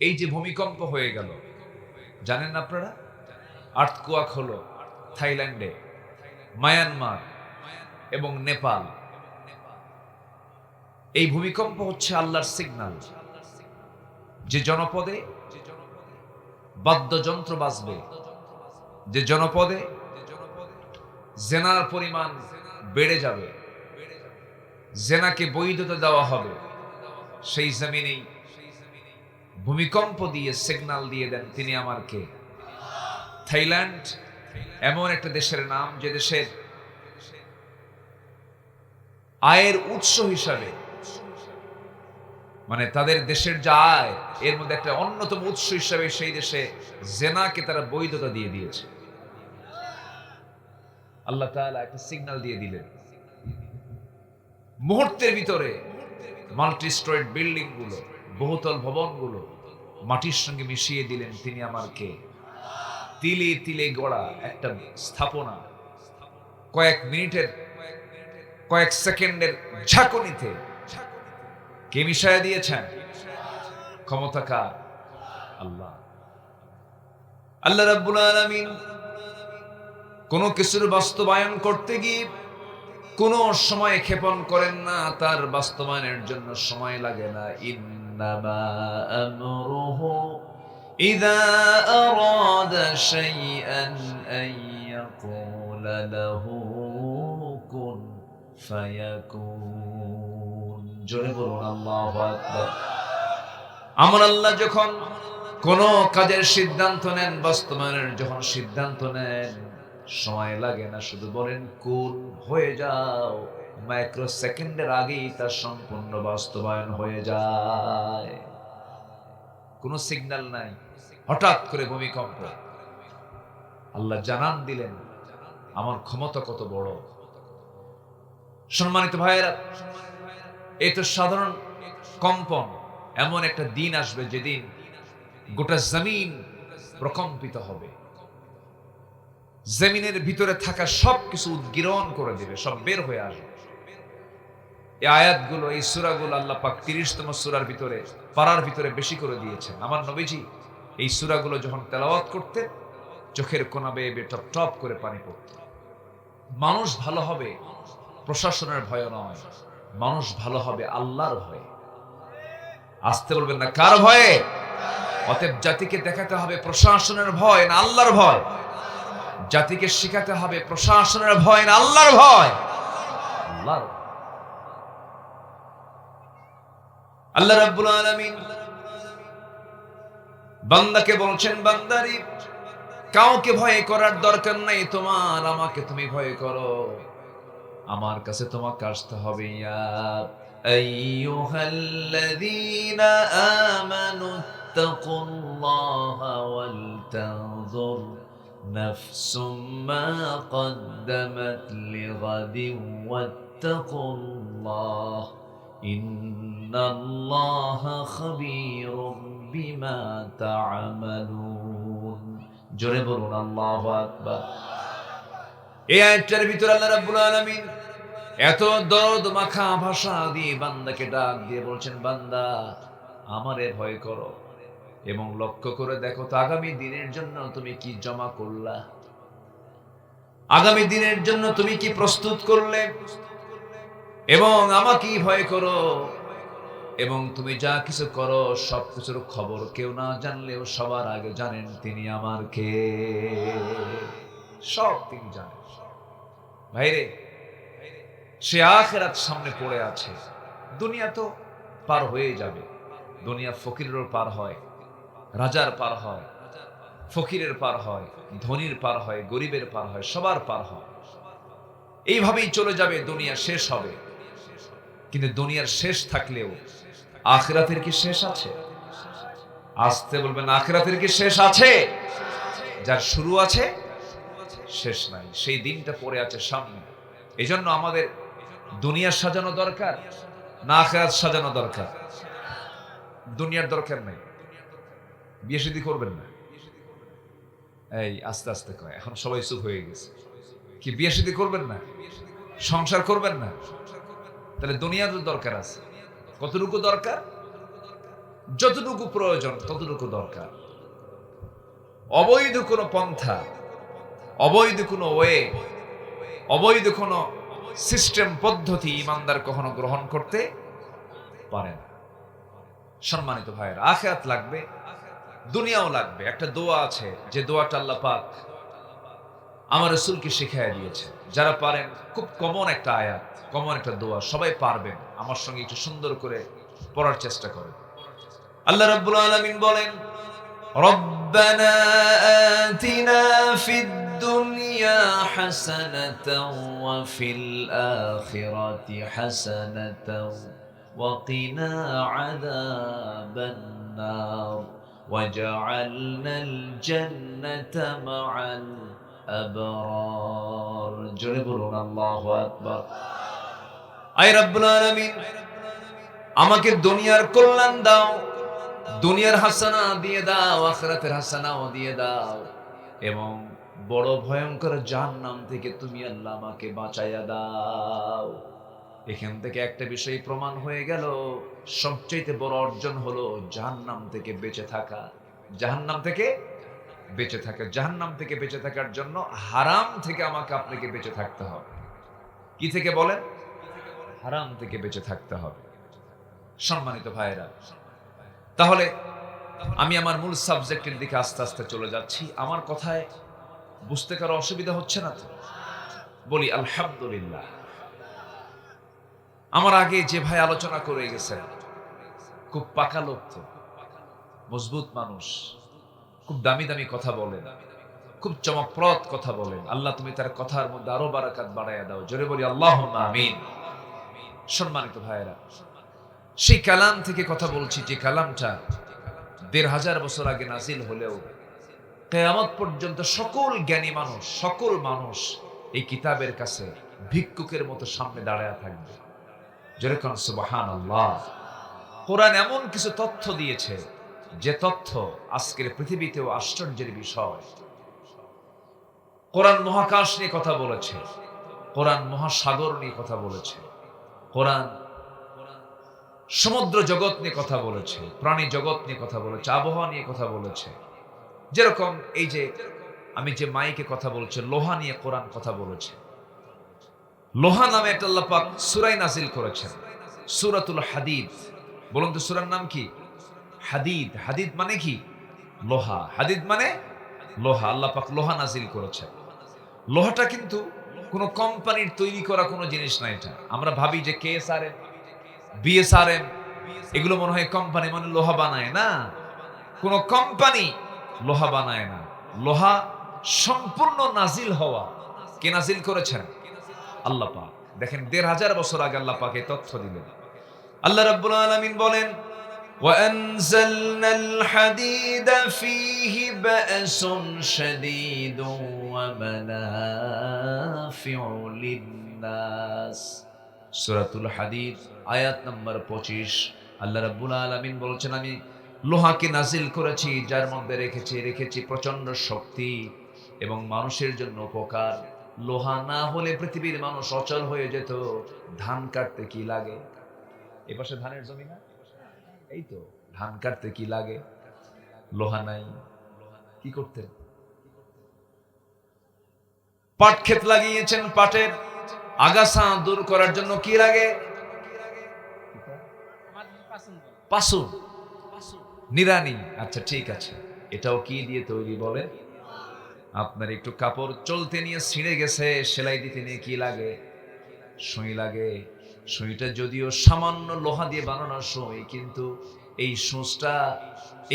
এই যে ভূমিকম্প হয়ে গেল, জানেন আপনারা? আর্থকোয়াক হলো থাইল্যান্ডে, মায়ানমার এবং নেপাল। এই ভূমিকম্প হচ্ছে আল্লাহর সিগন্যাল, যে জনপদে বাদ্যযন্ত্র বাজবে, যে জনপদে জেনার পরিমাণ বেড়ে যাবে, জেনাকে বৈধতা দেওয়া হবে, সেই জমিনেই ভূমিকম্প দিয়ে সিগন্যাল দিয়ে দেন তিনি আমার কে। থাইল্যান্ড এমন একটা দেশের নাম, যে দেশের আয়ের উৎস হিসাবে, মানে তাদের দেশের যা আয়, এর মধ্যে একটা অন্যতম উৎস হিসাবে সেই দেশে জেনাকে তারা বৈধতা দিয়ে দিয়েছে। আল্লাহ তাআলা একটা সিগন্যাল দিয়ে দিলেন, মুহূর্তের ভিতরে মাল্টি স্টোরেড বিল্ডিং গুলো, বহুতল ভবনগুলো মাটির সঙ্গে মিশিয়ে দিলেন তিনি আমার কে। তিলে তিলে গড়া একটা স্থাপনা কয়েক মিনিটের, কয়েক সেকেন্ডের ঝাঁকুনিতে কে মিশায়া দিয়েছেন? ক্ষমতা কার? আল্লাহ। আল্লাহ রাব্বুল আলামিন কোন কিছুর বাস্তবায়ন করতে গিয়ে কোন সময় ক্ষেপণ করেন না, তার বাস্তবায়নের জন্য সময় লাগে না। ইন্নামা আমরুহু ইযা আরাদা শাইআন আন ইয়াকুলা লাহু কুন ফায়াকুন। জোরে বলুন আল্লাহু আকবার। আমার আল্লাহ যখন কোন কাজের সিদ্ধান্ত নেন, বাস্তবায়নের যখন সিদ্ধান্ত নেন, সময় লাগে না, শুধু বলেন কুন, হয়ে যাও, মাইক্রো সেকেন্ডের আগেই তার সম্পূর্ণ বাস্তবায়ন হয়ে যায়। কোন সিগন্যাল নাই, হঠাৎ করে ভূমিকম্প। আল্লাহ জানান দিলেন আমার ক্ষমতা কত বড়। সম্মানিত ভাইয়েরা, এই তো সাধারণ কম্পন, এমন একটা দিন আসবে যেদিন গোটা জমিন প্রকম্পিত হবে, জমিনের ভিতরে থাকা সবকিছু উদ্গীরণ করে দেবে, সব বের হয়ে আসবে। এই আয়াতগুলো, এই সূরাগুলো আল্লাহ পাক ৩০তম সূরার ভিতরে, পারার ভিতরে বেশি করে দিয়েছেন। আমার নবীজি এই সূরাগুলো যখন তেলাওয়াত করতেন, চোখের কোনা বেয়ে বেয়ে টপ টপ করে পানি পড়ত। মানুষ ভালো হবে প্রশাসনের ভয় নয়, মানুষ ভালো হবে আল্লাহর ভয়ে। আসতে বলবেন না, কার ভয়ে? অতএব জাতিকে দেখাতে হবে প্রশাসনের ভয় না আল্লাহর ভয়। জাতিকে শিখাতে হবে প্রশাসনের ভয় না আল্লাহর ভয়। আল্লাহর। আল্লাহ রাব্বুল আলামিন বান্দাকে বলছেন, বান্দারি, কাউকে ভয় করার দরকার নাই তোমার, আমাকে তুমি ভয় করো। আমার কাছে তোমাকে আসতে হবে। ইয়া আইয়ুহাল্লাযীনা আমানু তাকুল্লাহা ওয়াল তানজুর নাফসুম মা কদ্দামাত লিগাদিন ওয়াত্তাকুল্লাহ ইন্নাল্লাহা খাবীরুম বিমা তা'মালুন। জোরে বলুন আল্লাহু আকবার। এই আয়াতটার ভিতরে আল্লাহ রাব্বুল আলামিন এত দরদ মাখা ভাষা দিয়ে বান্দাকে ডাক দিয়ে বলছেন, বান্দা আমারে ভয় করো এবং লক্ষ্য করে দেখো তো আগামী দিনের জন্য তুমি কি জমা করলা, আগামী দিনের জন্য তুমি কি প্রস্তুত করলে, এবং আমাকেই ভয় করো। এবং তুমি যা কিছু করো সবকিছুর খবর কেউ না জানলেও সবার আগে জানেন তিনি আমার কে। সব তিনি জানেন। ভাইরে, সে আখিরাত সামনে পড়ে আছে। দুনিয়া তো পার হয়ে যাবে, দুনিয়া ফকিরেরও পার হয়, রাজার পার হয়, ফকিরের পার হয়, ধনীর পার হয়, গরিবের পার হয়, সবার পার হয়। এইভাবেই চলে যাবে, দুনিয়া শেষ হবে। কিন্তু দুনিয়ার শেষ থাকলেও আখিরাতের কি শেষ আছে? আসতে বলবেন, আখিরাতের কি শেষ আছে? যার শুরু আছে শেষ নাই, সেই দিনটা পড়ে আছে সামনে। এই জন্য আমাদের দুনিয়া সাজানো দরকার না আখিরাত সাজানো দরকার? দুনিয়ার দরকার নেই। বিয়ে শাদী করবেন না? এই আস্তে আস্তে কয়, এখন সবাই চুপ হয়ে গেছে। কি বিয়ে শাদী করবেন না? সংসার করবেন না? তাহলে দুনিয়ার দরকার আছে। কতটুকু দরকার? যতটুকু প্রয়োজন ততটুকু দরকার। অবৈধ কোনো পন্থা, অবৈধ কোনো ওয়ে, অবৈধ কোনো সিস্টেম পদ্ধতি ইমানদার কখনো গ্রহণ করতে পারে না। সম্মানিত ভাইয়েরা, আখিরাত লাগবে, দুনিয়াও লাগবে। একটা দোয়া আছে যে দোয়াটা আল্লাহ পাক আমার রাসূলকে শিখাইয়া দিয়েছে। যারা পারেন, খুব কমন একটা আয়াত, কমন একটা দোয়া, সবাই পারবেন। আমার সঙ্গে একটু সুন্দর করে পড়ার চেষ্টা করেন। আল্লাহ রাব্বুল আলামিন বলেন, রব্বানা আতিনা ফিদ দুনিয়া হাসানাতাও ওয়া ফিল আখিরাতি হাসানাতাও ওয়া কিনা আযাবান নার ওয়াজআলনাল জান্নাতা মা'আল আবরার। জোরে বলুন আল্লাহু আকবার। আয় রব্বুল আলামিন, আমাকে দুনিয়ার কল্যাণ দাও, দুনিয়ার হাসানা দিয়ে দাও, আখিরাতের হাসানাও দিয়ে দাও, এবং বড় ভয়ঙ্কর জাহান্নাম থেকে তুমি আল্লাহ আমাকে বাঁচাইয়া দাও। এখান থেকে একটা বিষয় প্রমাণ হয়ে গেল, সবচেয়ে বড় অর্জন হলো জাহান্নাম থেকে বেঁচে থাকা। জাহান্নাম থেকে বেঁচে থাকা, জাহান্নাম থেকে বেঁচে থাকার জন্য হারাম থেকে আমাকে আপনাকে বেঁচে থাকতে হবে। কি থেকে বলেন? হারাম থেকে বেঁচে থাকতে হবে। সম্মানিত ভাইয়েরা, তাহলে আমি আমার মূল সাবজেক্টের দিকে আস্তে আস্তে চলে যাচ্ছি। আমার কথায় বুঝতে কারো অসুবিধা হচ্ছে না তো? বলি আলহামদুলিল্লাহ। আমার আগে যে ভাই আলোচনা করে গেছেন, খুব পাকা লোক, তো মজবুত মানুষ, খুব দামি দামি কথা বলেন, খুব চমকপ্রদ কথা বলেন। আল্লাহ তুমি তার কথার মধ্যে আরো বারাকাত বাড়াইয়া দাও। জোরে বলি আল্লাহুম্মা আমিন। সম্মানিত ভাইয়েরা, সেই কালাম থেকে কথা বলছি, যে কালামটা ১৫০০ বছর আগে নাজিল হলেও কিয়ামত পর্যন্ত সকল জ্ঞানী মানুষ, সকল মানুষ এই কিতাবের কাছে ভিক্ষুকের মতো সামনে দাঁড়ায় থাকবে। যেরকম সুবহানাল্লাহ। কোরআন এমন কিছু তথ্য দিয়েছে, যে তথ্য আজকের পৃথিবীতেও আশ্চর্যের বিষয়। কোরআন মহাকাশ নিয়ে কথা বলেছে, কোরআন মহাসাগর নিয়ে কথা বলেছে, কোরআন সমুদ্র জগৎ নিয়ে কথা বলেছে, প্রাণী জগৎ নিয়ে কথা বলেছে, আবহাওয়া নিয়ে কথা বলেছে। যেরকম এই যে আমি যে মাইকে কথা বলছি, লোহা নিয়ে কোরআন কথা বলেছে। লোহা নামে একটা আল্লাহ পাক সূরা নাজিল করেছেন, সূরাতুল হাদিদ। বলুন তো সূরার নাম কি? হাদিদ। হাদিদ মানে কি? লোহা। হাদিদ মানে লোহা। আল্লাহ পাক লোহা নাজিল করেছেন। লোহাটা কিন্তু কোনো কোম্পানির তৈরি করা কোনো জিনিস না। এটা আমরা ভাবি যে কেএসআরএম, বিএসআরএম, এগুলো মনে হয় কোম্পানি, মানে লোহা বানায় না। কোন কোম্পানি লোহা বানায় না। লোহা সম্পূর্ণ নাজিল হওয়া। কে নাজিল করেছেন? আল্লাহ পাক। দেখেন ১৫০০ বছর আগে আল্লাহ পাক এই তথ্য দিলেন। আল্লাহ রাব্বুল আলামিন বলেন, وَأَنزَلْنَا الْحَدِيدَ فِيهِ بَأْسٌ شَدِيدٌ وَمَنَافِعُ لِلنَّاسِ। সূরাতুল হাদিদ আয়াত নম্বর ২৫। আল্লাহ রাব্বুল আলামিন বলছেন, আমি লোহাকে নাজিল করেছি, যার মধ্যে রেখেছি প্রচন্ড শক্তি এবং মানুষের জন্য উপকার। লোহা না হলে পৃথিবীর মানুষ অচল হয়ে যেত। ধান কাটতে কি লাগে? এপাশে ধানের জমি না, এই তো ধান কাটতে কি লাগে? লোহা নাই, কি করতেন? পাট ক্ষেত লাগিয়েছেন, পাটের আগাছা দূর করার জন্য কি লাগে? পাসুন, নিরানি। আচ্ছা ঠিক আছে, এটাও কি দিয়ে তৈরি বলে? আপনার একটু কাপড় চলতে নিয়ে ছিঁড়ে গেছে, সেলাই দিতে নিয়ে কি লাগে? সুই লাগে। সুইটা যদিও সামান্য লোহা দিয়ে বানানো সুই, কিন্তু এই সুঁচটা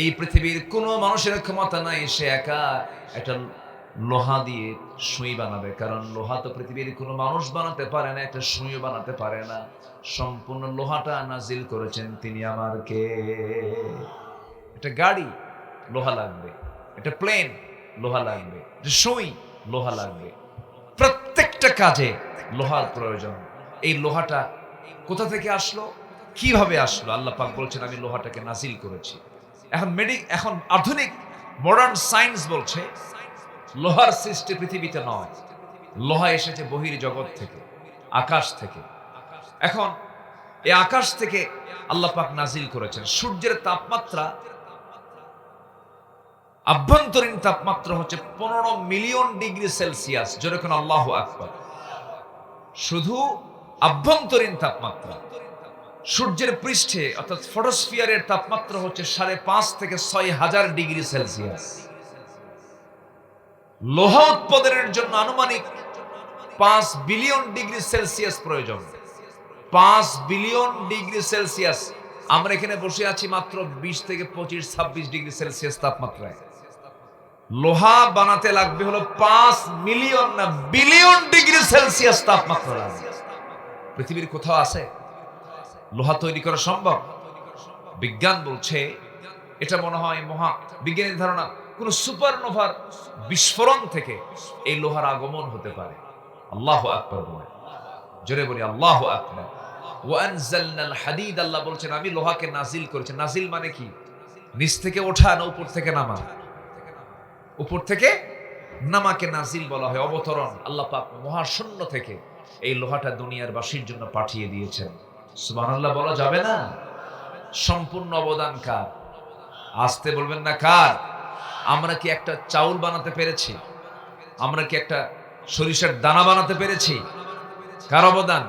এই পৃথিবীর কোনো মানুষের ক্ষমতা নাই সে একা একটা লোহা দিয়ে সুই বানাবে। কারণ লোহা তো পৃথিবীর কোনো মানুষ বানাতে পারে না, একটা সুইও বানাতে পারে না। সম্পূর্ণ লোহাটা নাজিল করেছেন তিনি আমার কে। একটা গাড়ি লোহা লাগবে, একটা প্লেন লোহা লাগবে, একটা সুই লোহা লাগবে। প্রত্যেকটা কাজে লোহার প্রয়োজন। এই লোহাটা কোথা থেকে আসলো, কিভাবে আসলো? আল্লাহ পাক বলছেন, আমি লোহাটাকে নাজিল করেছি। এখন আধুনিক মডার্ন সায়েন্স বলছে লোহার সৃষ্টি পৃথিবীতে নয়, লোহা এসেছে বহির জগৎ থেকে, আকাশ থেকে। এখন এই আকাশ থেকে আল্লাহ পাক নাজিল করেছেন। সূর্যের তাপমাত্রা, আভ্যন্তরীণ তাপমাত্রা হচ্ছে 15 মিলিয়ন ডিগ্রি সেলসিয়াস। যেরকম আল্লাহু আকবার। শুধু আভ্যন্তরীণ তাপমাত্রা। সূর্যের পৃষ্ঠে অর্থাৎ ফটোস্ফিয়ারের তাপমাত্রা হচ্ছে 5.5 থেকে 6,000 ডিগ্রি সেলসিয়াস। লোহা উৎপাদনের জন্য আনুমানিক 5 বিলিয়ন ডিগ্রি সেলসিয়াস প্রয়োজন। 5 বিলিয়ন ডিগ্রি সেলসিয়াস। আমরা এখানে বসে আছি মাত্র 20 থেকে 25-26 ডিগ্রি সেলসিয়াস তাপমাত্রায়। লোহা বানাতে লাগবে হলো 5 মিলিয়ন না বিলিয়ন ডিগ্রি সেলসিয়াস তাপমাত্রা লাগবে। পৃথিবীর কোথাও আছে লোহা তৈরি করা সম্ভব? বিজ্ঞান বলছে এটা মনে হয় বিজ্ঞানের ধারণা কোন সুপারনোভার বিস্ফোরণ থেকে এই লোহার আগমন হতে পারে। আল্লাহু আকবার বলে, জোরে বলি আল্লাহু আকবার। ওয়া আনজালনাল হাদিদ, আল্লাহ বলছেন আমি লোহাকে নাজিল করেছি। নাজিল মানে কি? নিচ থেকে ওঠা না উপর থেকে নামা? উপর থেকে নামাকে নাজিল বলা হয়, অবতরণ। আল্লাহ পাক মহাশূন্য থেকে এই লোহাটা দুনিয়ার বাসীর জন্য পাঠিয়ে দিয়েছেন। সুবহানাল্লাহ বলা যাবে না? সম্পূর্ণ অবদান কার? আসতে বলবেন না কার? আমরা কি একটা চাউল বানাতে পেরেছি? আমরা কি একটা সরিষার দানা বানাতে পেরেছি? কার অবদান?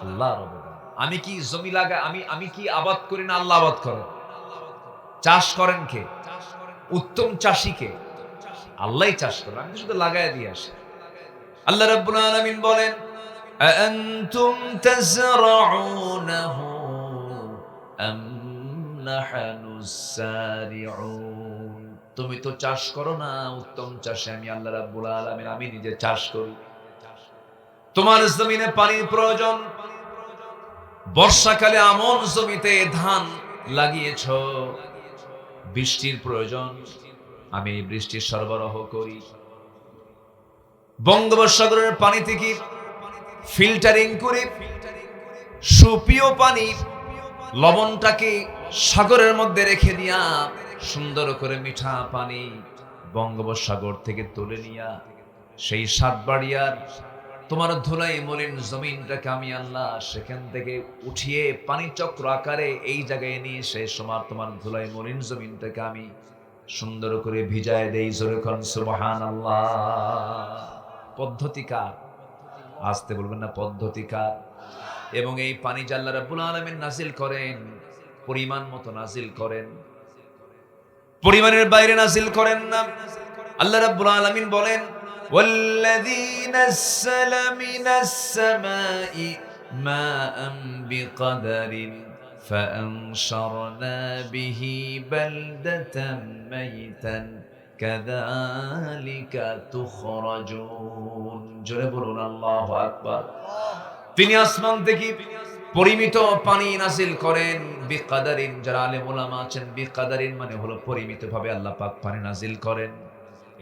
আল্লাহর অবদান। আমি কি জমি লাগা আমি কি আবাদ করি না আল্লাহ আবাদ করেন? চাষ করেন কে? উত্তম চাষী কে? আল্লাহই চাষ করেন, আমি শুধু লাগায় দিয়ে আসি। আল্লাহ রাব্বুল আলামিন বলেন আনতুম তাজরাউনাহু আম নাহনুস সারিউন। তুমি তো চাষ করো না, উত্তম চাষে আমি আল্লাহ রাব্বুল আলামিন আমি নিজে চাষ করি। তোমার জমিনে পানির প্রয়োজন। বর্ষাকালে আমন জমিতে ধান লাগিয়েছ, বৃষ্টির প্রয়োজন, আমি এই বৃষ্টির সরবরাহ করি। বঙ্গোপসাগরের পানি থেকে ফিল্টারিং করে সুপেয় পানি, লবণটাকে সাগরের মধ্যে রেখে দিয়া সুন্দর করে মিঠা পানি বঙ্গোপসাগর থেকে তুলে নিয়া সেই সাতবাড়িয়ার তোমার ধুলাই মলিন জমিনটাকে আমি আল্লাহ সেখান থেকে উঠিয়ে পানি চক্র আকারে এই জায়গায় নিয়ে এসে তোমার ধুলাই মলিন জমিনটাকে আমি সুন্দর করে ভিজায় দেই। জোরে কোন সুবহানাল্লাহ। পদ্ধতি কার? আসতে বলবেন না, পদ্ধতি কার? এবং এই পানি আল্লাহ রাব্বুল আলামিন নাজিল করেন, পরিমাণ মতো নাজিল করেন, পরিমাণের বাইরে নাজিল করেন না। আল্লাহ রাব্বুল আলামিন বলেন ওয়াল্লাযী নাযালা মিনাস সামাই মাআন বিকদারিন ফাআনশারনা বিহি বালদাতাম মাইতান কাযালিকা তুখরাজুন। জোরে বলুন আল্লাহু আকবার। তিনি আসমান থেকে পরিমিত পানি নাজিল করেন বিকাদারিন। যারা আলেম ওলামা আছেন, বিকাদারিন মানে হলো পরিমিত ভাবে আল্লাহ পাক পানি নাজিল করেন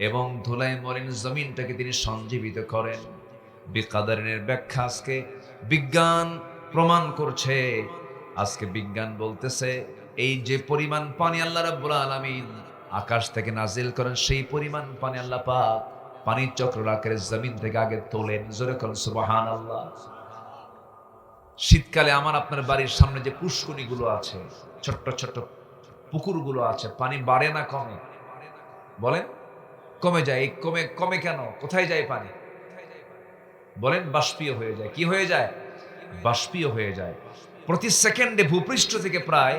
এবং ধুলাই মলিন জমিনটাকে তিনি সঞ্জীবিত করেন। বিকাদারিনের ব্যাখ্যা আজকে বিজ্ঞান প্রমাণ করছে। আজকে বিজ্ঞান বলতেছে এই যে পরিমাণ পানি আল্লাহ রাব্বুল আলামিন আকাশ থেকে নাজিল করেন, সেই পরিমাণ পানি আল্লাহ পাক পানির চক্র আকারে জমিন থেকে আগে তোলেন। জোরে কোন সুবহানাল্লাহ। শীতকালে আমার আপনার বাড়ির সামনে যে পুষ্কুনিগুলো আছে, ছোট্ট ছোট্ট পুকুরগুলো আছে, পানি বাড়ে না কমে? বলেন কমে যায়। কমে কেন? কোথায় যায় পানি? বলেন বাষ্পীয় হয়ে যায়। কি হয়ে যায়? বাষ্পীয় হয়ে যায়। প্রতি সেকেন্ডে ভূপৃষ্ঠ থেকে প্রায়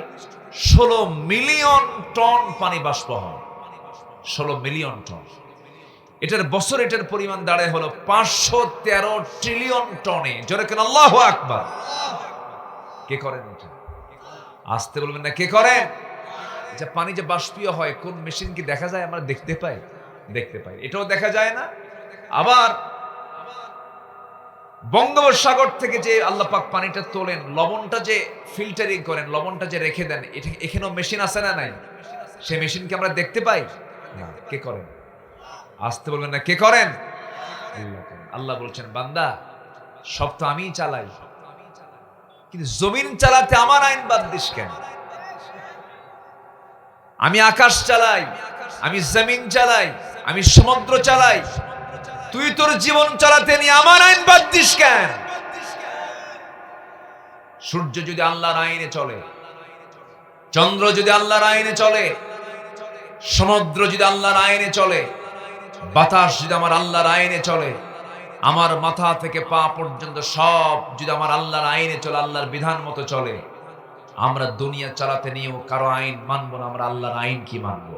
16 মিলিয়ন টন পানি বাষ্প হয়। 16 মিলিয়ন টন। এটার পরিমাণ দাঁড়ায় হলো 513 ট্রিলিয়ন টনে। জোরে কেন আল্লাহু আকবার। কে করেন এটা? আসতে বলবেন না, কে করেন? যে পানি যে বাষ্পীয় হয়, কোন মেশিন কি দেখা যায়? আমরা দেখতে পাই? দেখতে পাই। এটাও দেখা যায় না। আবার বঙ্গোপসাগর থেকে যে আল্লাহ পাক পানিটা তোলেন, লবণটা যে ফিল্টারিং করেন, লবণটা যে রেখে দেন, এখানেও মেশিন আছে না নাই? সেই মেশিনকে আমরা দেখতে পাই না। কে করেন? আসতে বলবেন না, কে করেন? আল্লাহ বলছেন বান্দা সব তো আমিই চালাই, কিন্তু জমিন চালাতে আমার আইন বাদ দিস কেন? আমি আকাশ চালাই, আমি জমিন চালাই, আমি সমুদ্র চালাই, তুই তোর জীবন চালাতে নিয়ে আমার আইন বাদ দিস কেন? সূর্য যদি আল্লাহর আইনে চলে, চন্দ্র যদি আল্লাহর আইনে চলে, সমুদ্র যদি আল্লাহর আইনে চলে, বাতাস যদি আমার আল্লাহর আইনে চলে, আমার মাথা থেকে পা পর্যন্ত সব যদি আমার আল্লাহর আইনে চলে, আল্লাহর বিধান মতো চলে, আমরা দুনিয়া চালাতে নিয়েও কারো আইন মানবো না, আমরা আল্লাহর আইন কি মানবো?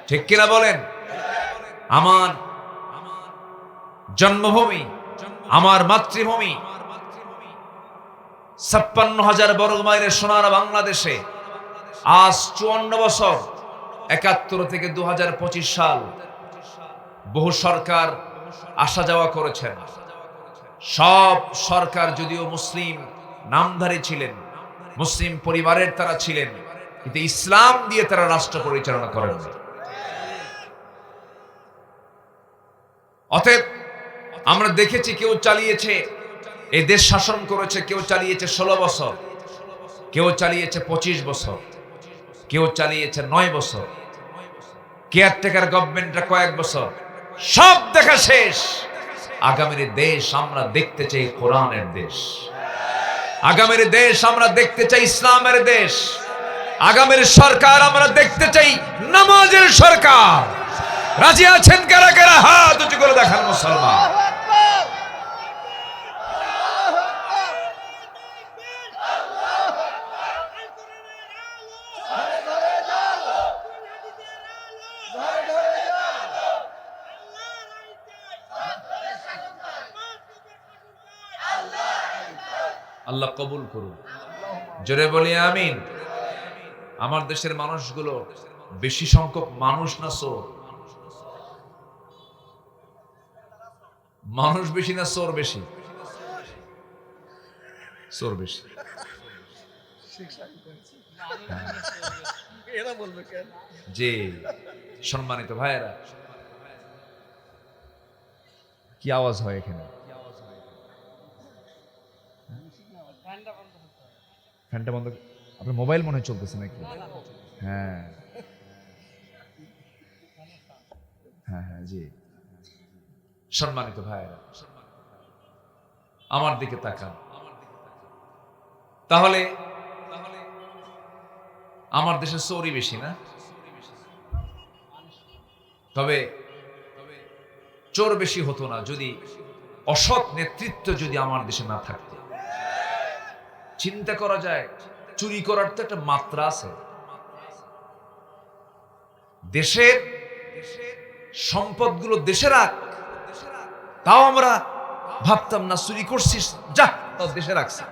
ঠিক কিনা বলেন? আমার জন্মভূমি, আমার মাতৃভূমি ৫৬,০০০ বর্গ মাইলের সোনার বাংলাদেশে আজ ৫৪ বছর, ৭১ থেকে ২০২৫ সাল, বহু সরকার আসা যাওয়া করেছেন। সব সরকার যদিও মুসলিম নামধারী ছিলেন, মুসলিম পরিবারের তারা ছিলেন, কিন্তু ইসলাম দিয়ে তারা রাষ্ট্র পরিচালনা করেন। অতএব আমরা দেখেছি কেউ চালিয়েছে, এই দেশ শাসন করেছে, কেউ চালিয়েছে ১৬ বছর, কেউ চালিয়েছে ২৫ বছর, কেউ চালিয়েছে ৯ বছর, কেয়ারটেকার গভর্নমেন্টরা কয়েক বছর। সব দেখা শেষ। আগামীর দেশ আমরা দেখতে চাই কোরআনের দেশ, আগামীর দেশ আমরা দেখতে চাই ইসলামের দেশ, আগামীর সরকার আমরা দেখতে চাই নামাজের সরকার। রাজি আছেন কারা কারা? হাত উঁচু করে দেখান মুসলমান। আল্লাহ কবুল করুন, জোরে বলি আমিন। আমার দেশের মানুষগুলো বেশি সংখ্যক মানুষ না চোর? মানুষ বেশি না চোর বেশি? চোর বেশি। জি সম্মানিত ভাইয়েরা, কি আওয়াজ হয় এখানে? ফ্যানটা বন্ধ। আপনার মোবাইল মনে হয় চলতেছে নাকি? হ্যাঁ হ্যাঁ হ্যাঁ জি। সম্মানিত ভাইয়েরা, আমার দিকে তাকান। তাহলে আমার দেশে চোরই বেশি না? তবে চোর বেশি হতো না যদি অসৎ নেতৃত্ব যদি আমার দেশে না থাকতো। চিন্তা করা যায়, চুরি করার তো একটা মাত্রা আছে। দেশের সম্পদগুলো দেশে রাখ, তাও আমরা ভাবতাম না চুরি করছিস, যা তাও দেশে রাখছে।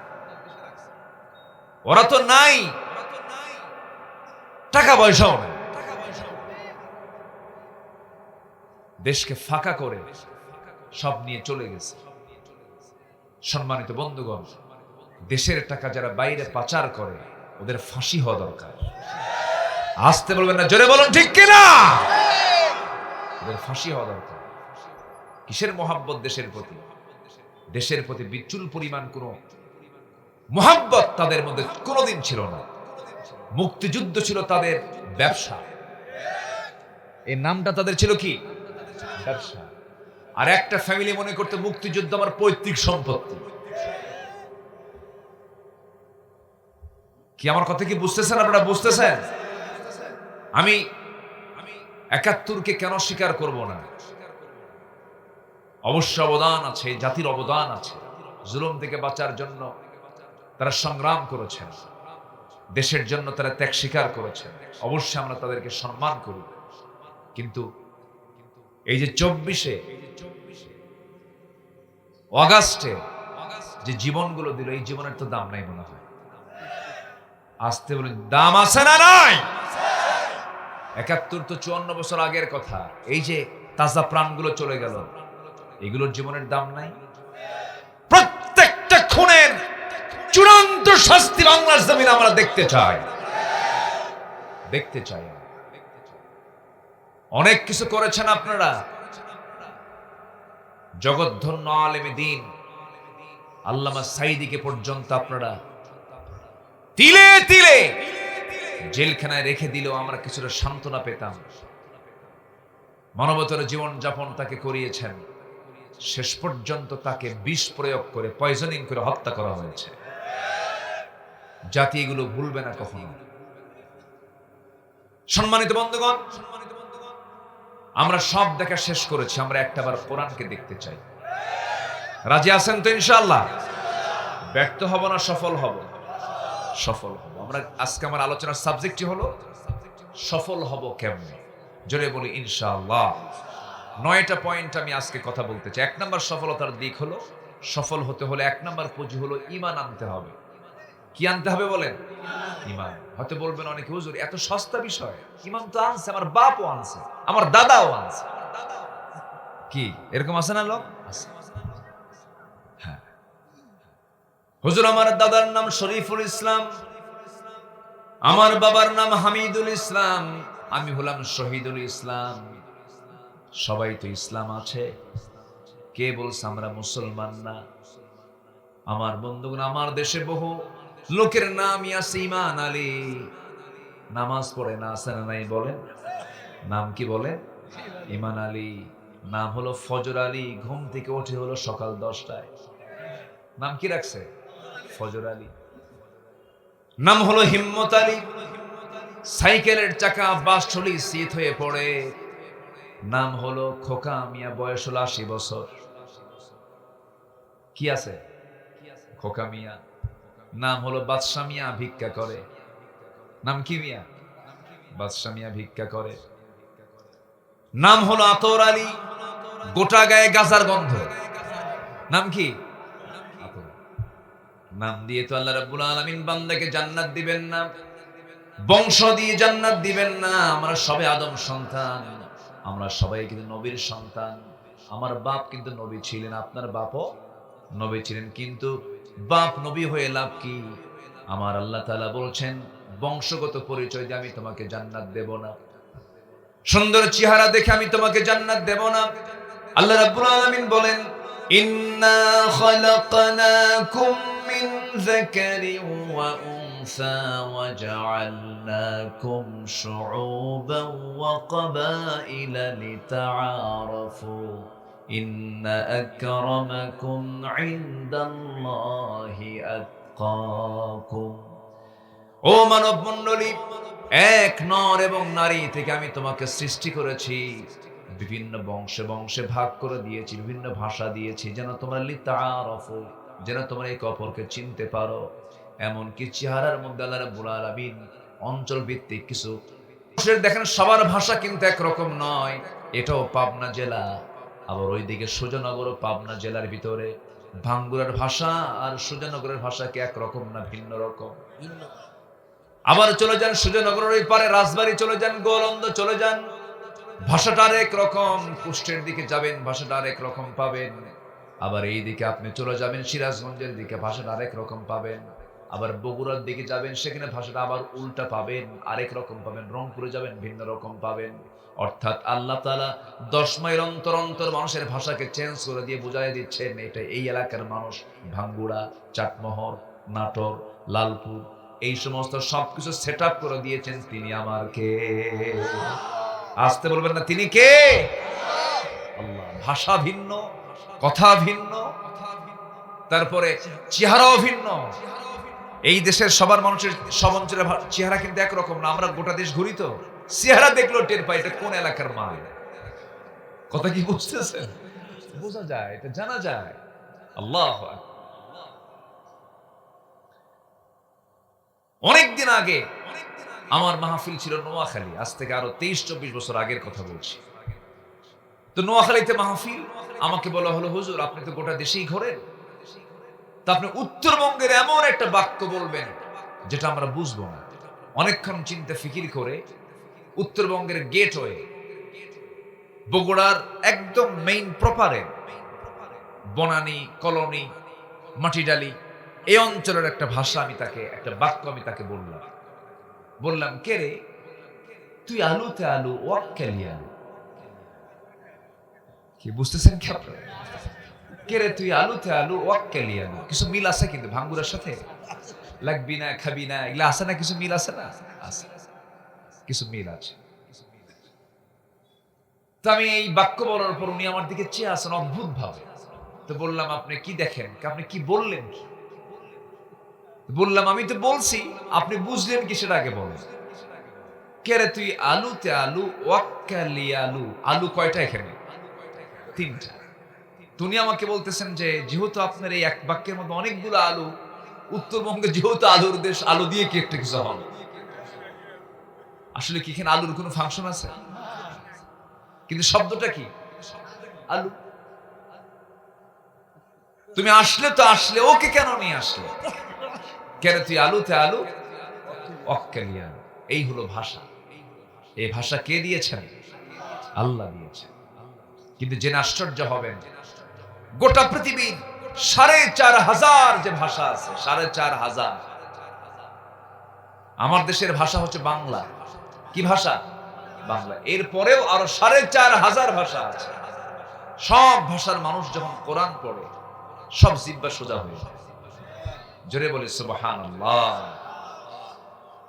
ওরা তো নাই, টাকা পয়সাও নাই, দেশকে ফাঁকা করে সব নিয়ে চলে গেছে। সম্মানিত বন্ধুগণ, দেশের টাকা যারা বাইরে পাচার করে ওদের ফাঁসি হওয়া দরকার। আসতে বলবেন না, জোরে বলুন ঠিক কিনা? ওদের ফাঁসি হওয়া দরকার। কিসের মহাব্বত দেশের প্রতি? দেশের প্রতি বিচুল পরিমাণ কোন মহাব্বত তাদের মধ্যে কোনোদিন ছিল না। মুক্তিযুদ্ধ ছিল তাদের ব্যবসা, এই নামটা তাদের ছিল কি? ব্যবসা। আর একটা ফ্যামিলি মনে করতে মুক্তিযুদ্ধ আমার পৈতৃক সম্পত্তি। কি আমার কথা কি বুঝতেছেন আপনারা? বুঝতেছেন? আমি ৭১কে কেন স্বীকার করব না? অবশ্য অবদান আছে, জাতির অবদান আছে। জুলুম থেকে বাঁচার জন্য তারা সংগ্রাম করেছেন, দেশের জন্য তারা ত্যাগ স্বীকার করেছেন। অবশ্যই আমরা তাদেরকে সম্মান করি। কিন্তু এই যে ২৪শে অগাস্টে যে জীবনগুলো দিল, এই জীবনের তো দাম নাই মনে হয়। আসতে বলেন, দাম আছে না নাই? ৭১ তো ৫৪ বছর আগের কথা। এই যে তাজা প্রাণগুলো চলে গেল, এগুলোর জীবনের দাম নাই? প্রত্যেকটা খুনের চূড়ান্ত শাস্তি বাংলার জমিনে আমরা দেখতে চাই, দেখতে চাই। অনেক কিছু করেছেন আপনারা। জগৎধন্য আলেমে দ্বীন আল্লামা সাঈদীকে পর্যন্ত আপনারা তিলে তিলে জেলখানায় রেখে দিলেও আমরা কিছুটা সান্ত্বনা পেতাম। মানবতার জীবন যাপন তাকে করিয়েছেন, শেষ পর্যন্ত তাকে বিষ প্রয়োগ করে, পয়জনিং করে হত্যা করা হয়েছে। জাতি এগুলো ভুলবে না কখনো। সম্মানিত বন্ধুগণ, আমরা সব দেখা শেষ করেছি, আমরা একটাবার কোরআনকে দেখতে চাই। রাজি আছেন তো ইনশাআল্লাহ? ব্যর্থ হব না সফল হব? সফল হব। আমরা আজকে আমার আলোচনার সাবজেক্টই হলো সফল হব কেমনে। জোরে বলি ইনশাআল্লাহ। 9টা পয়েন্ট আমি আজকে কথা বলতে চাই। 1 নাম্বার সফলতার দিক হলো, সফল হতে হলে 1 নাম্বার পুঁজি হলো ঈমান আনতে হবে। কি আনতে হবে বলেন? ঈমান। হয়তো বলবেন অনেকে, হুজুর এত সস্তা বিষয়, ঈমান তো আনছে, আমার বাপও আনছে, আমার দাদাও আনছে। কি এরকম আছে না লোক? আছে। হ্যাঁ, হুজুর আমার দাদার নাম শরীফুল ইসলাম, আমার বাবার নাম হামিদুল ইসলাম, আমি হলাম শহীদুল ইসলাম। সবাই তো ইসলাম আছে, কে বলছে আমরা মুসলমান না? আমার বন্ধুগণ, আমার দেশে বহু লোকের নামই আছে ঈমান আলী, নামাজ পড়ে না, আছে না নাই বলেন? নাম কি বলে? ঈমান আলী। নাম হলো ফজর আলী, ঘুম থেকে ওঠে হলো সকাল 10টায়। নাম কি রাখছে? ফজর আলী। নাম হলো হিম্মত আলী, সাইকেলের চাকা বাসঠলি শীত হয়ে পড়ে। নাম হলো খোকা মিয়া, বয়স হলো 80 বছর। কি আছে? খোকা মিয়া। নাম হলো বাদশা মিয়া, ভিক্ষা করে। নাম কি মিয়া? বাদশা মিয়া, ভিক্ষা করে। নাম হলো আতর আলী, গোটা গায়ে গাজার গন্ধ। নাম কি? আতর। নাম দিয়ে তো আল্লাহ রাব্বুল আলামিন বান্দাকে জান্নাত দিবেন না, বংশ দিয়ে জান্নাত দিবেন না। আমরা সবাই আদম সন্তান, আমরা সবাই কিন্তু নবীর সন্তান। আমার বাপ কিন্তু নবী ছিলেন, আপনার বাপও নবী ছিলেন, কিন্তু বাপ নবী হয়ে লাভ কি? আমার আল্লাহ তাআলা বলছেন, বংশগত পরিচয় দিয়ে আমি তোমাকে জান্নাত দেব না, সুন্দর চেহারা দেখে আমি তোমাকে জান্নাত দেব না। আল্লাহ রাব্বুল আলামিন বলেন, ইন্না খালাকনাকুম মিন যাকারিন ওয়া উনসা ওয়া জাআলনাকুম শুউবান ওয়া ক্বাবাইলা লিতাআরাফু ইন্না আকরামাকুম ইনদাল্লাহি আতকাকুম। ও মানব মণ্ডলী, এক নর এবং নারী থেকে আমি তোমাকে সৃষ্টি করেছি, বিভিন্ন বংশে বংশে ভাগ করে দিয়েছি, বিভিন্ন ভাষা দিয়েছি, যেন তোমরা লিতাআরাফু, যেন তোমরা একে অপরকে চিনতে পারো। এমনকি চেহারার মধ্যে আল্লাহ রাব্বুল আলামিন অঞ্চল ভিত্তিক কিছু মানুষের দেখেন, সবার ভাষা কিন্তু একরকম নয়। এটাও পাবনা জেলা, আবার ওইদিকে সুজানগরও পাবনা জেলার ভিতরে। ভাঙ্গুরার ভাষা আর সুজানগরের ভাষা কি একরকম না ভিন্ন রকম? আবার চলে যান সুজানগরের ওই পারে রাজবাড়ী চলে যান, গোলন্দ চলে যান, ভাষাটা আরেক রকম। কুষ্টের দিকে যাবেন, ভাষাটা আরেক রকম পাবেন। আবার এই দিকে আপনি চলে যাবেন সিরাজগঞ্জের দিকে, ভাষাটা আরেক রকম পাবেন। আবার বগুড়ার দিকে যাবেন, সেখানে ভাষাটা আবার উল্টা পাবেন, আরেক রকম পাবেন। রংপুরে যাবেন, ভিন্ন রকম পাবেন। অর্থাৎ আল্লাহ তাআলা 10 মাইল অন্তর অন্তর মানুষের ভাষাকে চেঞ্জ করে দিয়ে বুঝাই দিচ্ছেন, এটা এই এলাকার মানুষ। ভাঙ্গুড়া, চাটমোহর, নাটোর, লালপুর, এই সমস্ত সবকিছু সেট আপ করে দিয়েছেন তিনি আমার কে। আসতে বলবেন না, তিনি কে? আল্লাহ। ভাষা ভিন্ন, কথা ভিন্ন, তারপরে চেহারাও ভিন্ন। এই দেশের সবার মানুষের সব অঞ্চলের চেহারা কিন্তু একরকম না। আমরা গোটা দেশ ঘুরি তো, চেহারা দেখলো টের পাই এটা কোন এলাকার মাল। কথা কি বুঝতেছেন? বোঝা যায়, এটা জানা যায়। আল্লাহু আকবার। অনেকদিন আগে আমার মাহফিল ছিল নোয়াখালী, আজ থেকে আরো 23-24 বছর আগের কথা বলছি। তো নোয়াখালীতে মাহফিল, আমাকে বলা হলো, হুজুর আপনি তো গোটা দেশেই ঘোরেন, তা আপনি উত্তরবঙ্গের এমন একটা বাক্য বলবেন যেটা আমরা বুঝবো না। অনেকক্ষণ চিন্তা ফিকির করে উত্তরবঙ্গের গেটওয়ে, বগুড়ার একদম মেইন প্রপারে, বনানী, কলোনি, মাটিডালি, এই অঞ্চলের একটা ভাষা আমি তাকে, একটা বাক্য আমি তাকে বললাম, কে রে তুই আলুতে আলু ওয়াক্কালি আলু। কি বুঝতেছেন কি আপনারা? কে রে তুই আলুতে আলু ওয়াক্কালি আলু। কিছু মিল আছে কিন্তু ভাঙ্গুরার সাথে, লাগবি না খাবি না, এগুলা আছে না? কিছু মিল আছে না? আছে, কিছু মিল আছে। তো আমি এই বাক্য বলার পর উনি আমার দিকে চেয়ে আসেন অদ্ভুত ভাবে। তো বললাম, আপনি কি দেখেন, আপনি কি বললেন? বললাম আমি তো বলছি, আপনি বুঝলেন কি সেটা আগে বলেন। কে রে তুই আলুতে আলু, ওয়াক্কালি আলু, আলু কয়টা এখানে? তিনটা। তিনি আমাকে বলতেছেন যে যেহেতু আপনার এই এক বাক্যের মধ্যে অনেকগুলো আলু, উত্তরবঙ্গে যেহেতু আলুর দেশ, আলু দিয়ে কি একটা কিছু হবে? আসলে কি এখানে আলুর কোনো ফাংশন আছে? কিন্তু শব্দটা কি? আলু। তুমি আসলে তো আসলে, ওকে কেন নিয়ে আসলে? কেন তুই আলুতে আলু, ওয়াক্কালি আলু। এই হলো ভাষা। এই ভাষা কে দিয়েছেন? আল্লাহ দিয়েছেন। কিন্তু জেনে আশ্চর্য হবেন, গোটা পৃথিবীর ৪,৫০০ যে ভাষা আছে, ৪,৫০০, আমার দেশের ভাষা হচ্ছে বাংলা। কি ভাষা? বাংলা। এরপরেও আরো ৪,৫০০ ভাষা আছে। সব ভাষার মানুষ যখন কোরআন পড়ে, সব জিহ্বা সোজা হয়ে যায়। জোরে বলি সুবহানাল্লাহ।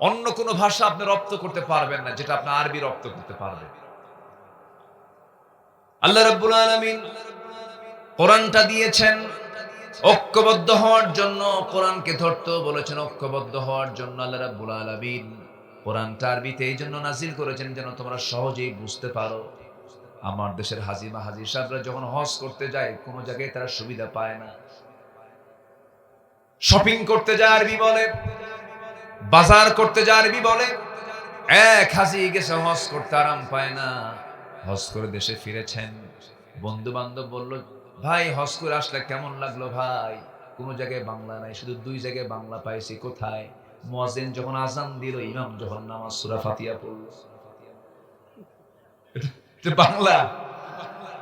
অন্য কোন ভাষা আপনি রপ্ত করতে পারবেন না যেটা আপনি আরবি রপ্ত করতে পারবেন। আল্লাহ রাব্বুল আলামিন কোরআনটা দিয়েছেন ঐক্যবদ্ধ হওয়ার জন্য, কোরআনকে ধরতে বলেছেন ঐক্যবদ্ধ হওয়ার জন্য। আল্লাহ রাব্বুল আলামিন কোরআনটা আরবিতে এই জন্য নাজিল করেছেন যেন তোমরা সহজেই বুঝতে পারো। আমার দেশের হাজিমা হাজি সাহেবরা যখন হজ করতে যায়, কোন জায়গায় তারা সুবিধা পায় না। শপিং করতে যায় আরবি বলে, বাজার করতে যায় আরবি বলে। এক হাজি গেছে হজ করতে, আরাম পায় না। হজ করে দেশে ফিরেছেন, বন্ধু বান্ধব বলল, ভাই হজ করে আসলে কেমন লাগলো ভাই? কোন জায়গায় বাংলা নাই, শুধু 2 জায়গায় বাংলা পাইছি। কোথায়? মুয়াজ্জিন যখন আযান দিল, ইমাম যখন নামাজ সূরা ফাতিহা পড়ল। এটা বাংলা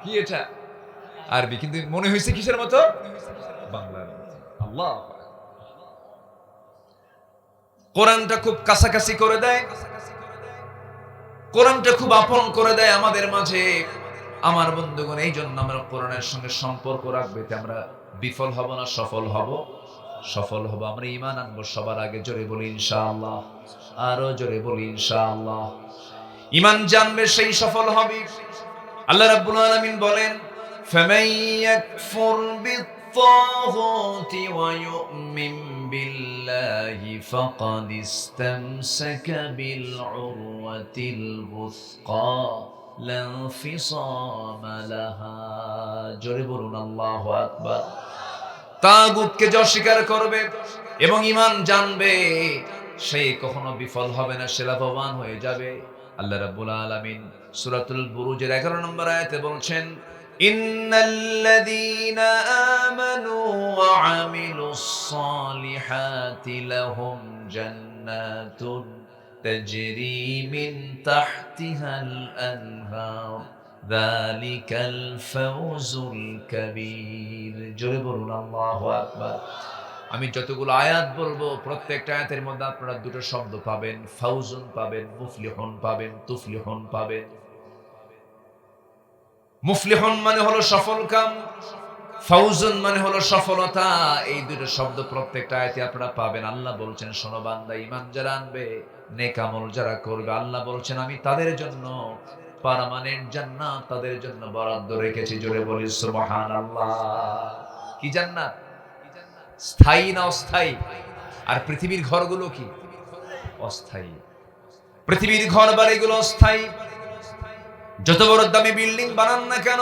কি? এটা আরবি, কিন্তু মনে হয়েছে কিসের মতো? বাংলার মতো। আল্লাহ কোরআনটা খুব কাছাকাছি করে দেয়, কোরআনটা খুব আপন করে দেয় আমাদের মাঝে। আমার বন্ধুগণ, এই জন্য আমরা কোরআনের সঙ্গে সম্পর্ক রাখবে, আমরা বিফল হব না, সফল হব। সফল হব, আমরা ঈমান আনবো সবার আগে। জোরে বলি ইনশাআল্লাহ, আরো জোরে বলি ইনশাআল্লাহ। ঈমান জানবে সেই সফল হবে। আল্লাহ রাব্বুল আলামিন বলেন, ফামান ইয়াকফুর বিত-তাগুতি ওয়া ইউমিন বিল্লাহি ফাকাদ ইসতামসাকা বিল উরওয়াতিল বুসকা লা ইনফিসামা লাহা। জোরে বলুন আল্লাহু আকবার। তাগুতকে যে অস্বীকার করবে এবং ঈমান জানবে, সে কখনো বিফল হবে না, সে লাভবান হয়ে যাবে। আল্লাহ রাব্বুল আলামিন সূরাতুল বুরুজের 11 নম্বর আয়াতে বলছেন, ইন্নাল্লাযীনা আমানু ওয়া আমিলুস সালিহাতি লাহুম জান্নাতুন তাজরি মিন তাহতিহাল আনহার যালিকাল ফাওজুল কাবীর। জোরে বলুন আল্লাহু আকবার। আমি যতগুলো আয়াত বলবো, প্রত্যেকটা আয়াতের মধ্যে আপনারা দুটো শব্দ পাবেন, ফাউজুন পাবেন, মুফলিহুন পাবেন, তুফলিহুন পাবেন। মুফলিহুন মানে হলো সফল কাম, ফাউজুন মানে হলো সফলতা। এই দুটো শব্দ প্রত্যেকটা আয়াতে আপনারা পাবেন। আল্লাহ বলছেন, শোনো বান্দা, ঈমান যারা আনবে, নেক আমল যারা করবে, আল্লাহ বলছেন আমি তাদের জন্য পার্মানেন্ট জান্নাত তাদের জন্য বরাদ্দ রেখেছি। জোরে বলি সুবহানাল্লাহ। কি জান্নাত? স্থায়ী না অস্থায়ী? আর পৃথিবীর ঘরগুলো কি? অস্থায়ী। পৃথিবীর ঘর বাড়িগুলো অস্থায়ী। যত বড় দামি বিল্ডিং বানান না কেন,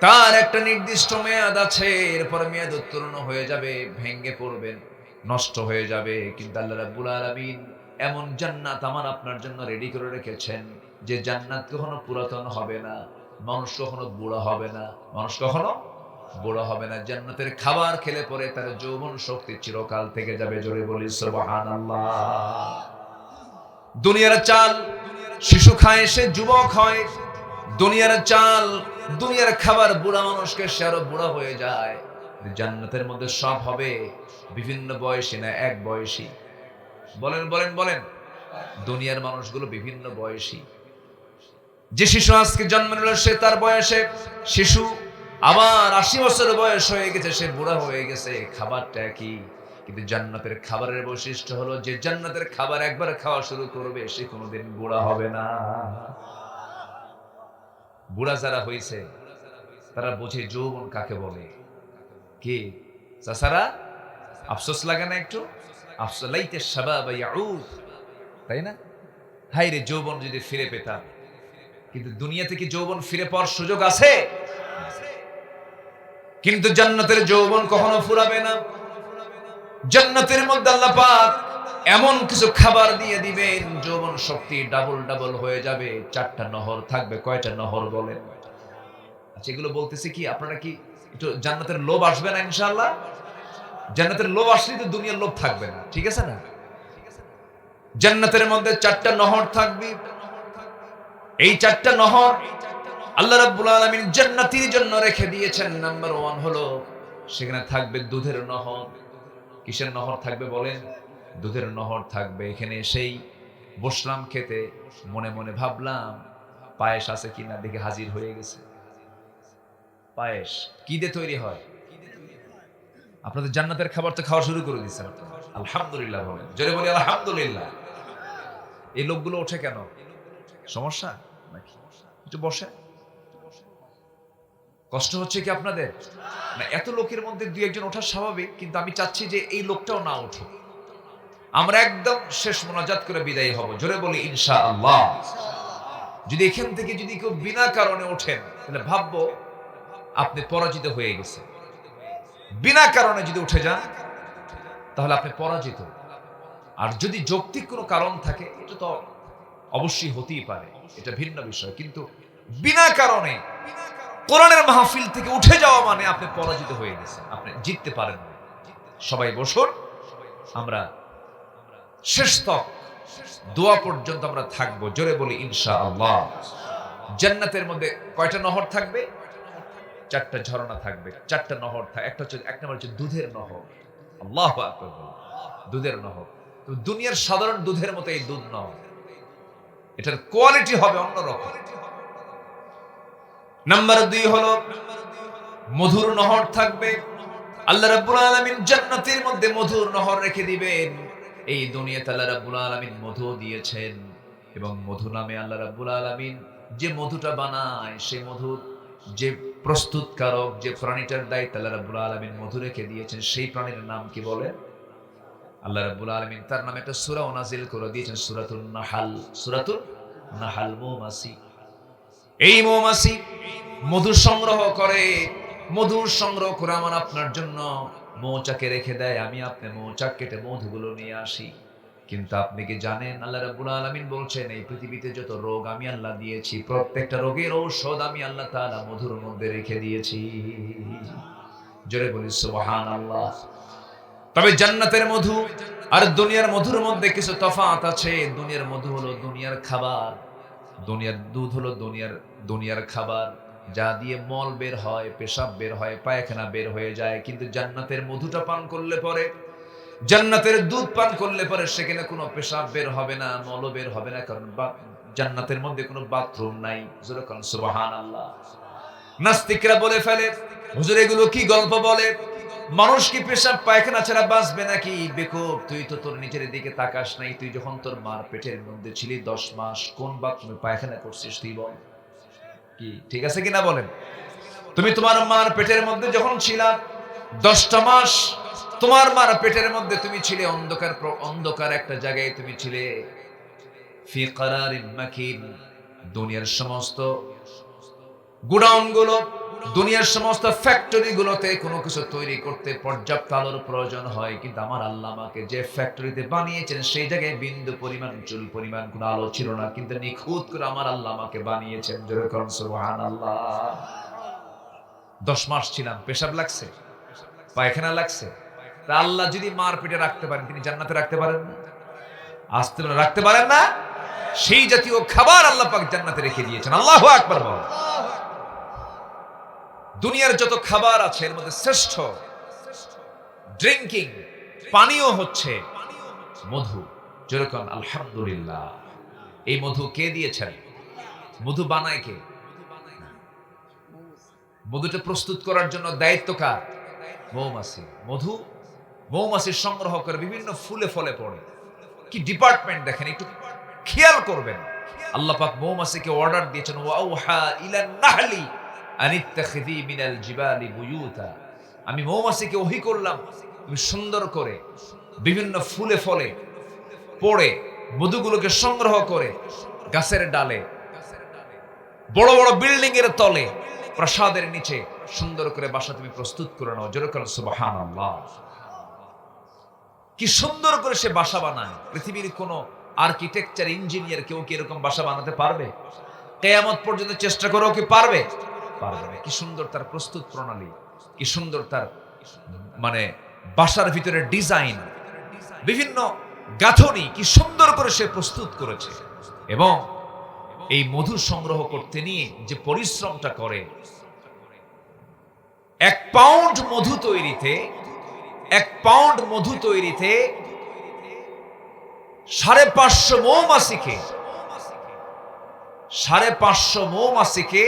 তার একটা নির্দিষ্ট মেয়াদ আছে, এরপর মেয়াদ উত্তীর্ণ হয়ে যাবে, ভেঙে পড়বেন, নষ্ট হয়ে যাবে। কিন্তু আল্লাহ রাব্বুল আলামিন এমন জান্নাত আমার আপনার জন্য রেডি করে রেখেছেন, যে জান্নাত কখনো পুরাতন হবে না, মানুষ কখনো বুড়া হবে না, মানুষ কখনো বুড়া হবে না। জান্নাতের খাবার খেলে পরে তার যৌবন শক্তি চিরকাল থেকে যাবে। জোরে বলি সুবহানাল্লাহ। দুনিয়ার চাল শিশু খায়, সে যুবক হয়। দুনিয়ার চাল, দুনিয়ার খাবার বুড়া মানুষকে, সে আরো বুড়া হয়ে যায়। জান্নাতের মধ্যে সব হবে বিভিন্ন বয়সী, না এক বয়সী। বলেন বলেন বলেন। দুনিয়ার মানুষগুলো বিভিন্ন বয়সী। যে শিশু আজকে জন্ম নিল, সে তার বয়সে শিশু, আবার 80 বছর বয়স হয়ে গেছে, সে বুড়া হয়ে গেছে। খাবারটা একই, কিন্তু জান্নাতের খাবারের বৈশিষ্ট্য হলো, যে জান্নাতের খাবার একবার খাওয়া শুরু করবে, সে কোনোদিন বুড়া হবে না। বুড়া যারা হয়েছে তারা বোঝে যৌবন কাকে বলে। কি চাচারা, আফসোস লাগে না একটু? আফসালাইতে শাবাব ইয়াউদ, তাই না? হায় রে যৌবন যদি ফিরে পেতাম। কিন্তু দুনিয়াতে কি যৌবন ফিরে পাওয়ার সুযোগ আছে? কিন্তু জান্নাতের যৌবন কখনো ফুরাবে না। জান্নাতের মধ্যে আল্লাহ পাক এমন কিছু খাবার দিয়ে দিবেন, যৌবন শক্তি ডাবল ডাবল হয়ে যাবে। 4টা নহর থাকবে। কয়টা নহর বলেন? আচ্ছা, এগুলো বলতেছি কি আপনারা কি একটু জান্নাতের লোভ আসবে না ইনশাআল্লাহ? জান্নাতের লোভ আসলে তো দুনিয়ার লোভ থাকবে না, ঠিক আছে না? জান্নাতের মধ্যে 4টা নহর থাকবে। এই 4টা নহর আল্লাহ রাব্বুল আলামিন জান্নাতীর জন্য রেখে দিয়েছেন। নাম্বার 1 হলো সেখানে থাকবে দুধের নহর। কিসের নহর থাকবে বলেন? দুধের নহর থাকবে। এখানে সেই বসলাম খেতে, মনে মনে ভাবলাম পায়েস আছে কিনা, দেখে হাজির হয়ে গেছে। পায়েস কি দিয়ে তৈরি হয়? আপনাদের জান্নাতের খাবার তো খাওয়া শুরু করে দিচ্ছেন। আলহামদুলিল্লাহ বলেন, জোরে বলি আলহামদুলিল্লাহ। এই লোকগুলো ওঠে কেন? সমস্যা নাকি? একটু বসে। কষ্ট হচ্ছে কি আপনাদের? না, এত লোকের মধ্যে 2-1 জন ওঠা স্বাভাবিক, কিন্তু আমি চাচ্ছি যে এই লোকটাও না ওঠে। আমরা একদম শেষ মোনাজাত করে বিদায় হব। জোরে বলি ইনশাআল্লাহ। যদি এখান থেকে যদি কেউ বিনা কারণে ওঠেন, তাহলে ভাববো আপনি পরাজিত হয়ে গেছে। বিনা কারণে যদি উঠে যান, তাহলে আপনি পরাজিত। আর যদি যৌক্তিক কোনো কারণ থাকে, এটা তো অবশ্যই হতেই পারে, এটা ভিন্ন বিষয়। কিন্তু বিনা কারণে কোরআনের মাহফিল থেকে উঠে যাওয়া মানে আপনি পরাজিত হয়ে গেছেন, আপনি জিততে পারেন না। সবাই বসুন। আমরা শেষ তক দোয়া পর্যন্ত আমরা থাকবো। জোরে বলি ইনশাআল্লাহ। জান্নাতের মধ্যে কয়টা নহর থাকবে? 4টা ঝর্ণা থাকবে, 4টা নহর থাকবে। এক নম্বর হচ্ছে দুধের নহর। আল্লাহু আকবার। দুধের নহর। তো দুনিয়ার সাধারণ দুধের মতো এই দুধ নহর, এটার কোয়ালিটি হবে অন্যরকম। নাম্বার 2 হলো মধুর নহর থাকবে। আল্লাহ রাব্বুল আলামিন জান্নাতের মধ্যে মধুর নহর রেখে দিবেন। এই দুনিয়াতে আল্লাহ রাব্বুল আলামিন মধু দিয়েছেন, এবং মধু নামে আল্লাহ রাব্বুল আলামিন যে মধুটা বানায়, সেই মধুর যে প্রস্তুতকারক, যে প্রাণীটার দায়িত্ব আল্লাহ রাব্বুল আলামিন মধু রেখে দিয়েছেন, সেই প্রাণীর নাম কি বলে? আল্লাহ রাব্বুল আলামিন তার নামে একটা সূরা নাযিল করে দিয়েছেন, সূরাতুন নাহাল। সূরাতুন নাহাল, মৌমাছি। এই মৌমাছি মধু সংগ্রহ করে। মধু সংগ্রহ করে আমার আপনার জন্য মৌচাকে রেখে দেয়। আমি আপনি মৌচাক কেটে মধুগুলো নিয়ে আসি। কিন্তু আপনি কি জানেন, আল্লাহ রাব্বুল আলামিন বলছেন, এই পৃথিবীতে যত রোগ আমি আল্লাহ দিয়েছি, প্রত্যেকটা রোগের ঔষধ আমি আল্লাহ তাআলা মধুর মধ্যে রেখে দিয়েছি। জোরে বলি সুবহানাল্লাহ। তবে জান্নাতের মধু আর দুনিয়ার মধুর মধ্যে কিছু তফাৎ আছে। দুনিয়ার মধু হলো দুনিয়ার খাবার, দুনিয়ার দুধ হলো দুনিয়ার খাবার, যা দিয়ে মল বের হয়, পেশাব বের হয়, পায়খানা বের হয়ে যায়। কিন্তু জান্নাতের মধুটা পান করলে পরে, জান্নাতের দুধ পান করলে পরে সেখানে কোনো পেশাব বের হবে না, মলও বের হবে না, কারণ জান্নাতের মধ্যে কোনো বাথরুম নাই। যেরকম সুবহানাল্লাহ। নাস্তিকরা বলে ফেলে, হুজুর এগুলো কি গল্প বলে? মানুষ কি পেশাব পায়খানা ছাড়া বাঁচবে নাকি? বেকুব, তুই তো তোর নিজের দিকে তাকাস নাই। তুই যখন তোর মার পেটের মধ্যে ছিলি 10 মাস, কোন বাথরুমে পায়খানা করছিস তুই বল? কি ঠিক আছে কিনা বলেন? তুমি তোমার মার পেটের মধ্যে যখন ছিলা 10টা মাস, তোমার মার পেটের মধ্যে তুমি ছিলে অন্ধকার একটা জায়গায় তুমি ছিলে। ফি কারারিন মাকিন। দুনিয়ার সমস্ত গোডাউন গুলো, দুনিয়ার সমস্ত ফ্যাক্টরি গুলোতে কোনো কিছু তৈরি করতে পর্যাপ্ত আলোর প্রয়োজন হয়, কিন্তু আমার আল্লাহ আমাকে যে ফ্যাক্টরিতে বানিয়েছেন, সেই জায়গায় বিন্দু পরিমাণ, চুল পরিমাণ কোনো আলো ছিল না, কিন্তু নিখুঁত করে আমার আল্লাহ আমাকে বানিয়েছেন। জোরে করুন সুবহানাল্লাহ। 10 মাস ছিলাম, পেশাব লাগছে, পায়খানা লাগছে। তা আল্লাহ যদি মার পেটে রাখতে পারেন, তিনি জান্নাতে রাখতে পারেন না? আসতে রাখতে পারেন না? সেই জাতীয় খাবার আল্লাহ পাক জান্নাতে রেখে দিয়েছেন। আল্লাহু আকবার বল। দুনিয়ার যত খাবার আছে, এর মধ্যে শ্রেষ্ঠ ড্রিঙ্কিং পানীয় হচ্ছে মধু। যেরকম আলহামদুলিল্লাহ। এই মধু কে দিয়েছেন? মধু বানায় কে? মধুটা প্রস্তুত করার জন্য দায়িত্ব কার? মৌমাছি। মধু মৌমাছি সংগ্রহ করে বিভিন্ন ফুলে ফলে পড়ে। কি ডিপার্টমেন্ট দেখেন, একটু খেয়াল করবেন। আল্লাহ পাক মৌমাছিকে অর্ডার দিয়েছেন, ওয়াউহা ইলান নাহলি আনিত্তাখিযি মিনাল জিবালি বুয়ুতা। আমি মৌমাছিকে ওহী করলাম, তুমি সুন্দর করে বিভিন্ন ফুলে ফলে পড়ে মধুগুলোকে সংগ্রহ করে গাছের ডালে, বড় বড় বিল্ডিং এর তলে, প্রাসাদের নিচে সুন্দর করে বাসা তুমি প্রস্তুত করে নাও। যেরকম সুবহানাল্লাহ, কি সুন্দর করে সে বাসা বানায়। পৃথিবীর কোন আর্কিটেকচার ইঞ্জিনিয়ার কেউ কি এরকম বাসা বানাতে পারবে? কিয়ামত পর্যন্ত চেষ্টা করেও কি পারবে? পারবে না। কি সুন্দর তার প্রস্তুত প্রণালী, কি সুন্দর তার মানে বাসার ভিতরে ডিজাইন, বিভিন্ন গাঁথনি কি সুন্দর করে সে প্রস্তুত করেছে। এবং এই মধু সংগ্রহ করতে নিয়ে যে পরিশ্রমটা করে, 1 পাউন্ড মধু তৈরিতে 550 মৌমাছিকে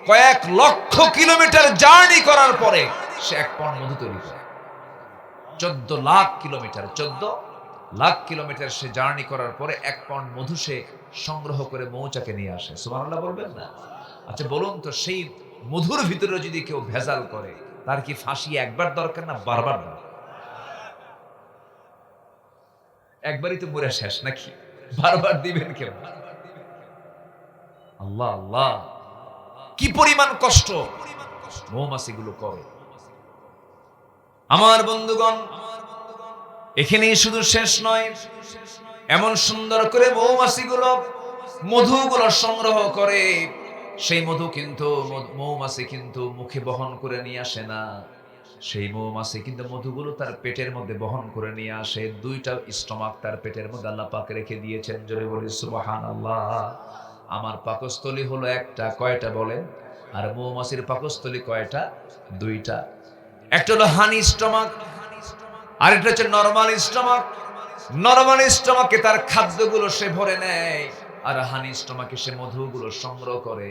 কয়েক লক্ষ কিলোমিটার জার্নি করার পরে সে 1 পাউন্ড মধু তৈরি করে। 14 লাখ কিলোমিটার সে জার্নি করার পরে 1 পাউন্ড মধু সে সংগ্রহ করে মৌচাকে নিয়ে আসে। সুবহানাল্লাহ বলবেন না? আচ্ছা বলুন তো, সেই মধুর ভিতরে যদি কেউ ভেজাল করে, তার কি ফাঁসি একবার দরকার না বারবার দরকার? একবারই তো মরে শেষ নাকি? বারবার দিবেন কেন? আল্লাহ আল্লাহ, কি পরিমাণ কষ্ট মৌমাছিগুলো করে। আমার বন্ধুগণ, এখানেই শুধু শেষ নয়, এমন সুন্দর করে মৌমাছিগুলো মধুগুলো সংগ্রহ করে। সেই মধু কিন্তু মৌমাছি কিন্তু মুখে বহন করে নিয়ে আসে না, সেই মৌমাছি কিন্তু মধুগুলো তার পেটের মধ্যে বহন করে নিয়ে আসে। 2টা স্টমাক তার পেটের মধ্যে আল্লাহ পাক রেখে দিয়েছেন। জোরে বলি সুবহানাল্লাহ। আমার পাকস্থলী হলো একটা, কয়টা বলেন? আর মৌমাছির পাকস্থলী কয়টা? 2টা। একটা হলো হানি স্টমাক, আর একটা হচ্ছে নরমাল স্টমাক। নরমাল স্টমাকে তার খাদ্যগুলো সে ভরে নেয়, আর হানি স্টমাকে সে মধুগুলো সংগ্রহ করে,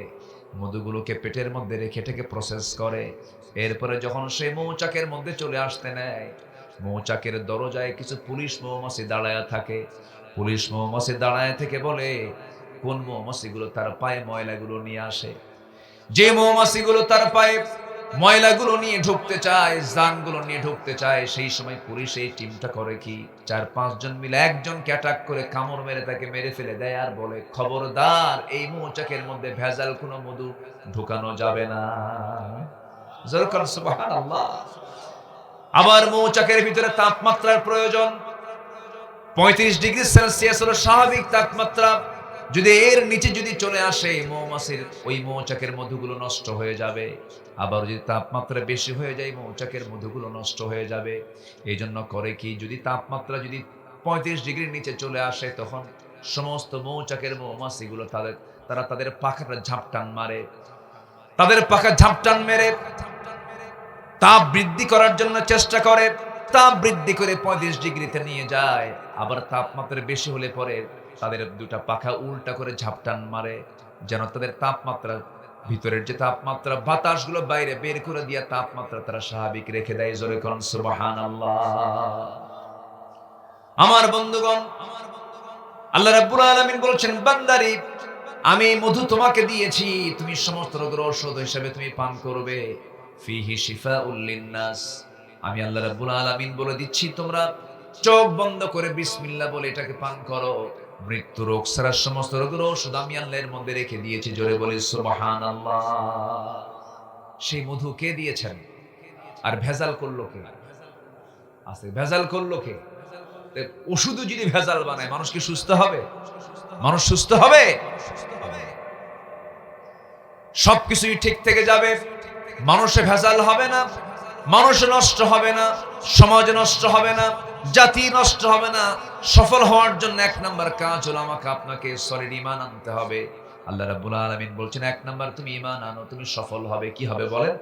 মধুগুলোকে পেটের মধ্যে রেখে এটাকে প্রসেস করে। এরপরে যখন সে মৌচাকের মধ্যে চলে আসতে নেয়, মৌচাকের দরজায় কিছু পুলিশ মৌমাছি দাঁড়ায় থাকে। পুলিশ মৌমাছি দাঁড়ায় থেকে বলে কোন মৌমাছিগুলো তার পায়ে ময়লাগুলো নিয়ে আসে। যে মৌমাছিগুলো তার পায়ে ময়লাগুলো নিয়ে ঢুকতে চায়, জানগুলো নিয়ে ঢুকতে চায়, সেই সময় পুলিশ এই টিমটা করে কি, 4-5 জন মিলে একজনকে অ্যাটাক করে কামড় মেরে তাকে মেরে ফেলে দেয়, আর বলে খবরদার এই মৌচাকের মধ্যে ভেজাল কোনো মধু ঢুকানো যাবে না। যেরকম সুবহানাল্লাহ। আবার মৌচাকের ভিতরে তাপমাত্রার প্রয়োজন। 35 ডিগ্রি সেলসিয়াস হলো স্বাভাবিক তাপমাত্রা। যদি এর নিচে যদি চলে আসে, মৌমাছির ওই মৌচাকের মধুগুলো নষ্ট হয়ে যাবে। আবার যদি তাপমাত্রা বেশি হয়ে যায়, মৌচাকের মধুগুলো নষ্ট হয়ে যাবে। এই জন্য করে কি, যদি তাপমাত্রা যদি 35 ডিগ্রির নিচে চলে আসে, তখন সমস্ত মৌচাকের মৌমাছিগুলো তারা তাদের পাখাটা ঝাপটান মারে। তাদের পাখা ঝাপটান মেরে তাপ বৃদ্ধি করার জন্য চেষ্টা করে। তাপ বৃদ্ধি করে 35 ডিগ্রিতে নিয়ে যায়। আবার তাপমাত্রা বেশি হলে পরে তাদের 2টা পাখা উল্টা করে ঝাপটান মারে, যেন তাদের তাপমাত্রা, ভিতরের যে তাপমাত্রা, বাতাসগুলো বাইরে বের করে দিয়ে তাপমাত্রা তারা স্বাভাবিক রেখে দেয়। জোরে করুন সুবহানাল্লাহ। আমার বন্ধুগণ, আল্লাহ রাব্বুল আলামিন বলেছেন, বান্দারি আমি মধু তোমাকে দিয়েছি, তুমি সমস্ত রোগের ঔষধ হিসেবে তুমি পান করবে। ফিহি শিফাউল লিন্নাস। আমি আল্লাহ রাব্বুল আলামিন বলে দিচ্ছি, তোমরা চোখ বন্ধ করে বিসমিল্লাহ বলে এটাকে পান করো। মৃত্যু রোগ ছাড়া সমস্ত রোগের ঔষধ আমি আল্লাহ এর মধ্যে রেখে দিয়েছি। জোরে বলি সুবহানাল্লাহ। সেই মধু কে দিয়েছেন? আর ভেজাল করলো কে? আছে ভেজাল করলো কে? ওষুধও যদি ভেজাল বানায়, মানুষ কি সুস্থ হবে? মানুষ সুস্থ হবে? সবকিছুই ঠিক থেকে যাবে, মানুষে ভেজাল হবে না, মানুষ নষ্ট হবে না, সমাজ নষ্ট হবে না, জাতি নষ্ট হবে না। সফল হওয়ার জন্য 1 নাম্বার কাজ হলো আমাকে আপনাকে সলিড ঈমান আনতে হবে। আল্লাহ রাব্বুল আলামিন বলছেন, 1 নাম্বার তুমি ঈমান আনো, তুমি সফল হবে। কি হবে বলেন?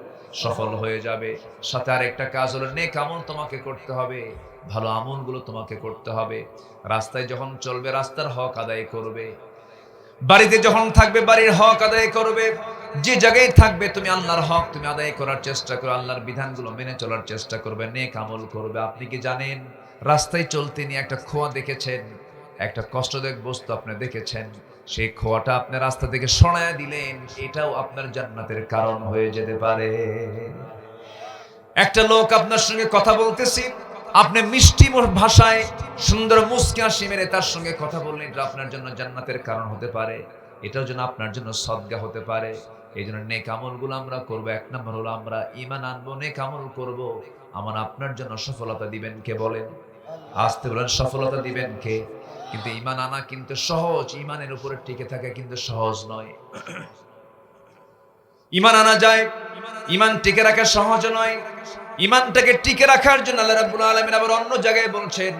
সফল হয়ে যাবে। সাথে আরেকটা কাজ হলো নেক আমল তোমাকে করতে হবে, ভালো আমলগুলো তোমাকে করতে হবে। রাস্তায় যখন চলবে রাস্তার হক আদায় করবে, বাড়িতে যখন থাকবে বাড়ির হক আদায় করবে, যে জায়গায় থাকবে তুমি আল্লাহর হক তুমি আদায় করার চেষ্টা করো, আল্লাহর বিধানগুলো মেনে চলার চেষ্টা করবে, নেক আমল করবে। আপনি কি জানেন, রাস্তায় চলতে নিয়ে একটা খোয়া দেখেছেন, একটা কষ্টদায়ক বস্তু আপনি দেখেছেন, সেই খোয়াটা আপনি রাস্তা থেকে সরায় দিলেন, এটাও আপনার জান্নাতের কারণ হয়ে যেতে পারে। একটা লোক আপনার সঙ্গে কথা বলতেছি, আপনি মিষ্টি ভাষায় সুন্দর মুস্কি হাসি মেরে তার সঙ্গে কথা বললেন, এটা আপনার জন্য জান্নাতের কারণ হতে পারে, এটাও যেন আপনার জন্য সদকা হতে পারে। এই জন্য নেক আমলগুলো আমরা করবো। এক নম্বর হলো আমরা ঈমান আনবো, নেক আমল করবো। আমার আপনার জন্য সফলতা দিবেন কে বলেন? আসতে বলেন, সফলতা দিবেন কে? কিন্তু ঈমান আনা কিন্তু সহজ, ঈমানের উপরে টিকে থাকা কিন্তু সহজ নয়। ঈমান আনা যায়, ঈমান টিকে রাখা সহজ নয়। ঈমানটাকে টিকে রাখার জন্য আল্লাহ রাব্বুল আলামিন আবার অন্য জায়গায় বলছেন,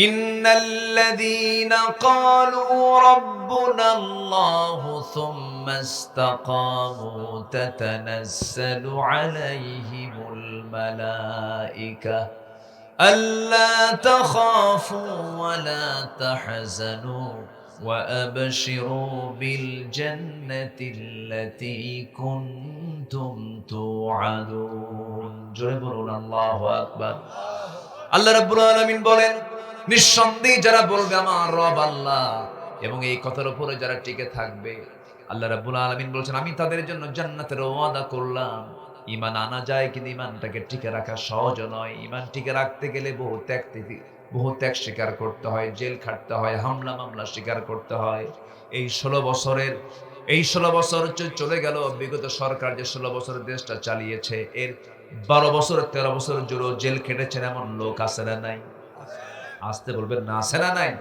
ইন্নাল্লাযীনা ক্বালু রাব্বুনাল্লাহু সুম্মা ইসতাকামু তাতানাজ্জালু আলাইহিমুল মালায়েকা আল্লা তাখাফু ওয়া লা তাহজানু وأبشروا بالجنة التي كنتم توعدون জোরে বলুন আল্লাহু আকবার। আল্লাহ রাব্বুল আলামিন বলেন, নিঃসন্দেহে যারা বলবে আমার রব আল্লাহ এবং এই কথার উপরে যারা টিকে থাকবে, আল্লাহ রাব্বুল আলামিন বলছেন আমি তাদের জন্য জান্নাতের ওয়াদা করলাম। ঈমান আনা যায় কিন্তু ঈমানটাকে টিকে রাখা সহজ নয়। ঈমান টিকে রাখতে গেলে বহু ত্যাগ স্বীকার করতে হয়, জেল খাটতে হয়, হামলা মামলা স্বীকার করতে হয়। এই 16 বছর চলে গেল, বিগত সরকার যে 16 বছর দেশটা চালিয়েছে, এর 12 বছর 13 বছর জুড়ে জেল খেটেছেন এমন লোক আছে না নাই? আসতে বলবেন না, আছে না নাই?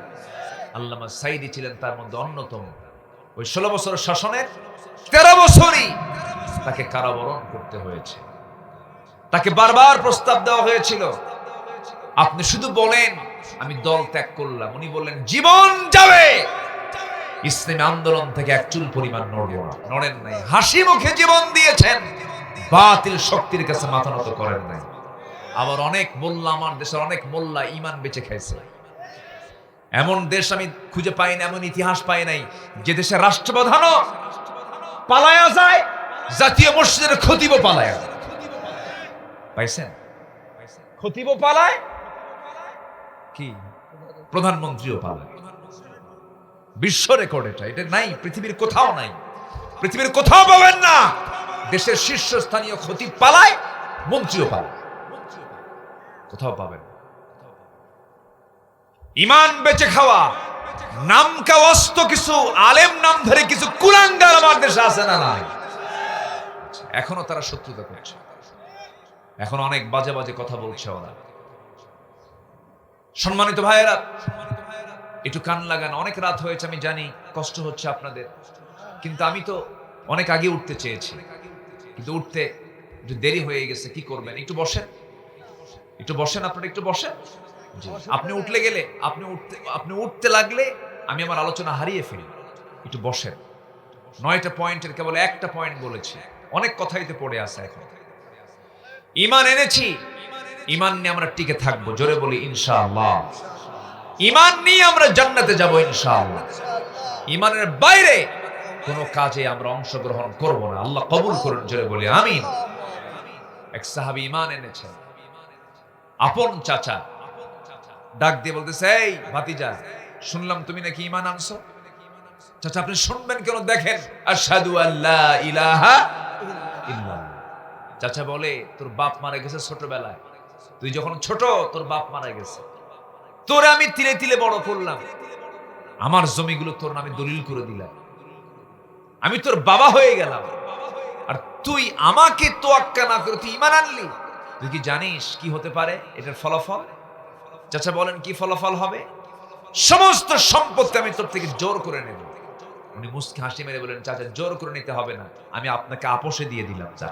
আল্লামা সাইদি ছিলেন তার মধ্যে অন্যতম। ওই 16 বছর শাসনের 13 বছরই তাকে কারাবরণ করতে হয়েছে। তাকে বারবার প্রস্তাব দেওয়া হয়েছিল, আপনি শুধু বলেন আমি দল ত্যাগ করলাম। উনি বললেন জীবন যাবে, ইসলামী আন্দোলন থেকে এক চুল পরিমাণ নড়ব না। নড়েন নাই, হাসি মুখে জীবন দিয়েছেন, বাতিল শক্তির কাছে মাথা নত করেন নাই। আবার অনেক মোল্লা, আমার দেশের অনেক মোল্লা ঈমান বেঁচে খাইছে। এমন দেশ আমি খুঁজে পাই না, এমন ইতিহাস পাই নাই যে দেশের রাষ্ট্রপ্রধানও পালায়া যায়, জাতীয় মসজিদের খতিবও পালায়া যায়। পাইছেন? খতিবও পালায়, কি প্রধানমন্ত্রীও পালায়। বিশ্ব রেকর্ড এটা নাই, পৃথিবীর কোথাও নাই, পৃথিবীর কোথাও পাবেন না। দেশের শীর্ষস্থানীয় খতিব পালায়, মন্ত্রীও পালায়, কোথাও পাবেন না। ঈমান বেঁচে খাওয়া নামকা অস্ত কিছু আলেম নাম ধরে কিছু কুলাঙ্গার আমার দেশে আছে না নাই? এখনো তারা শত্রুতা করছে, এখন অনেক বাজে বাজে কথা বলছে ওরা। সম্মানিত ভাইয়েরা, একটু কান লাগান। অনেক রাত হয়েছে, আমি জানি কষ্ট হচ্ছে আপনাদের, কিন্তু আমি তো অনেক আগে উঠতে চেয়েছি, কিন্তু উঠতে একটু দেরি হয়ে গেছে। কি করবেন? একটু বসেন, একটু বসেন, আপনারা একটু বসেন। আপনি উঠলে গেলে, আপনি উঠতে লাগলে আমি আমার আলোচনা হারিয়ে ফেলি। একটু বসেন। 9টা পয়েন্টের কেবল একটা পয়েন্ট বলেছি, অনেক কথাই তো পড়ে আছে। এখন ঈমান এনেছি, ঈমান নিয়ে আমরা টিকে থাকবো। জোরে বলি ইনশাআল্লাহ। ঈমান নিয়ে আমরা জান্নাতে যাব ইনশাআল্লাহ। ঈমানের বাইরে কোনো কাজে আমরা অংশগ্রহণ করব না। আল্লাহ কবুল করুন। জোরে বলি আমিন। এক সাহাবী ঈমান এনেছেন, আপন চাচা ডাক দিয়ে বলতেছে, এই ভাতিজা, শুনলাম তুমি নাকি ঈমান আনছো। চাচা আপনি শুনবেন কেন? দেখেন, আশহাদু আল্লা ইলাহা ইল্লাল্লাহ। চাচা বলে, তোর বাপ মারা গেছে ছোটবেলায়, তুই যখন ছোট তোর বাপ মারা গেছে, তোরে আমি তিলে তিলে বড় করলাম, আমার জমিগুলো তোর নামে দলিল করে দিলাম, আমি তোর বাবা হয়ে গেলাম, আর তুই আমাকে তোয়াক্কা না করে তুই ঈমান আনলি। তুই কি জানিস কি হতে পারে এটার ফলাফল? চাচা বলেন, কি ফলাফল হবে? সমস্ত সম্পত্তি আমি তোর থেকে জোর করে নেব। উনি মুস্কি হাসি মেরে বলেন, চাচা জোর করে নিতে হবে না, আমি আপনাকে আপোষে দিয়ে দিলাম। যা,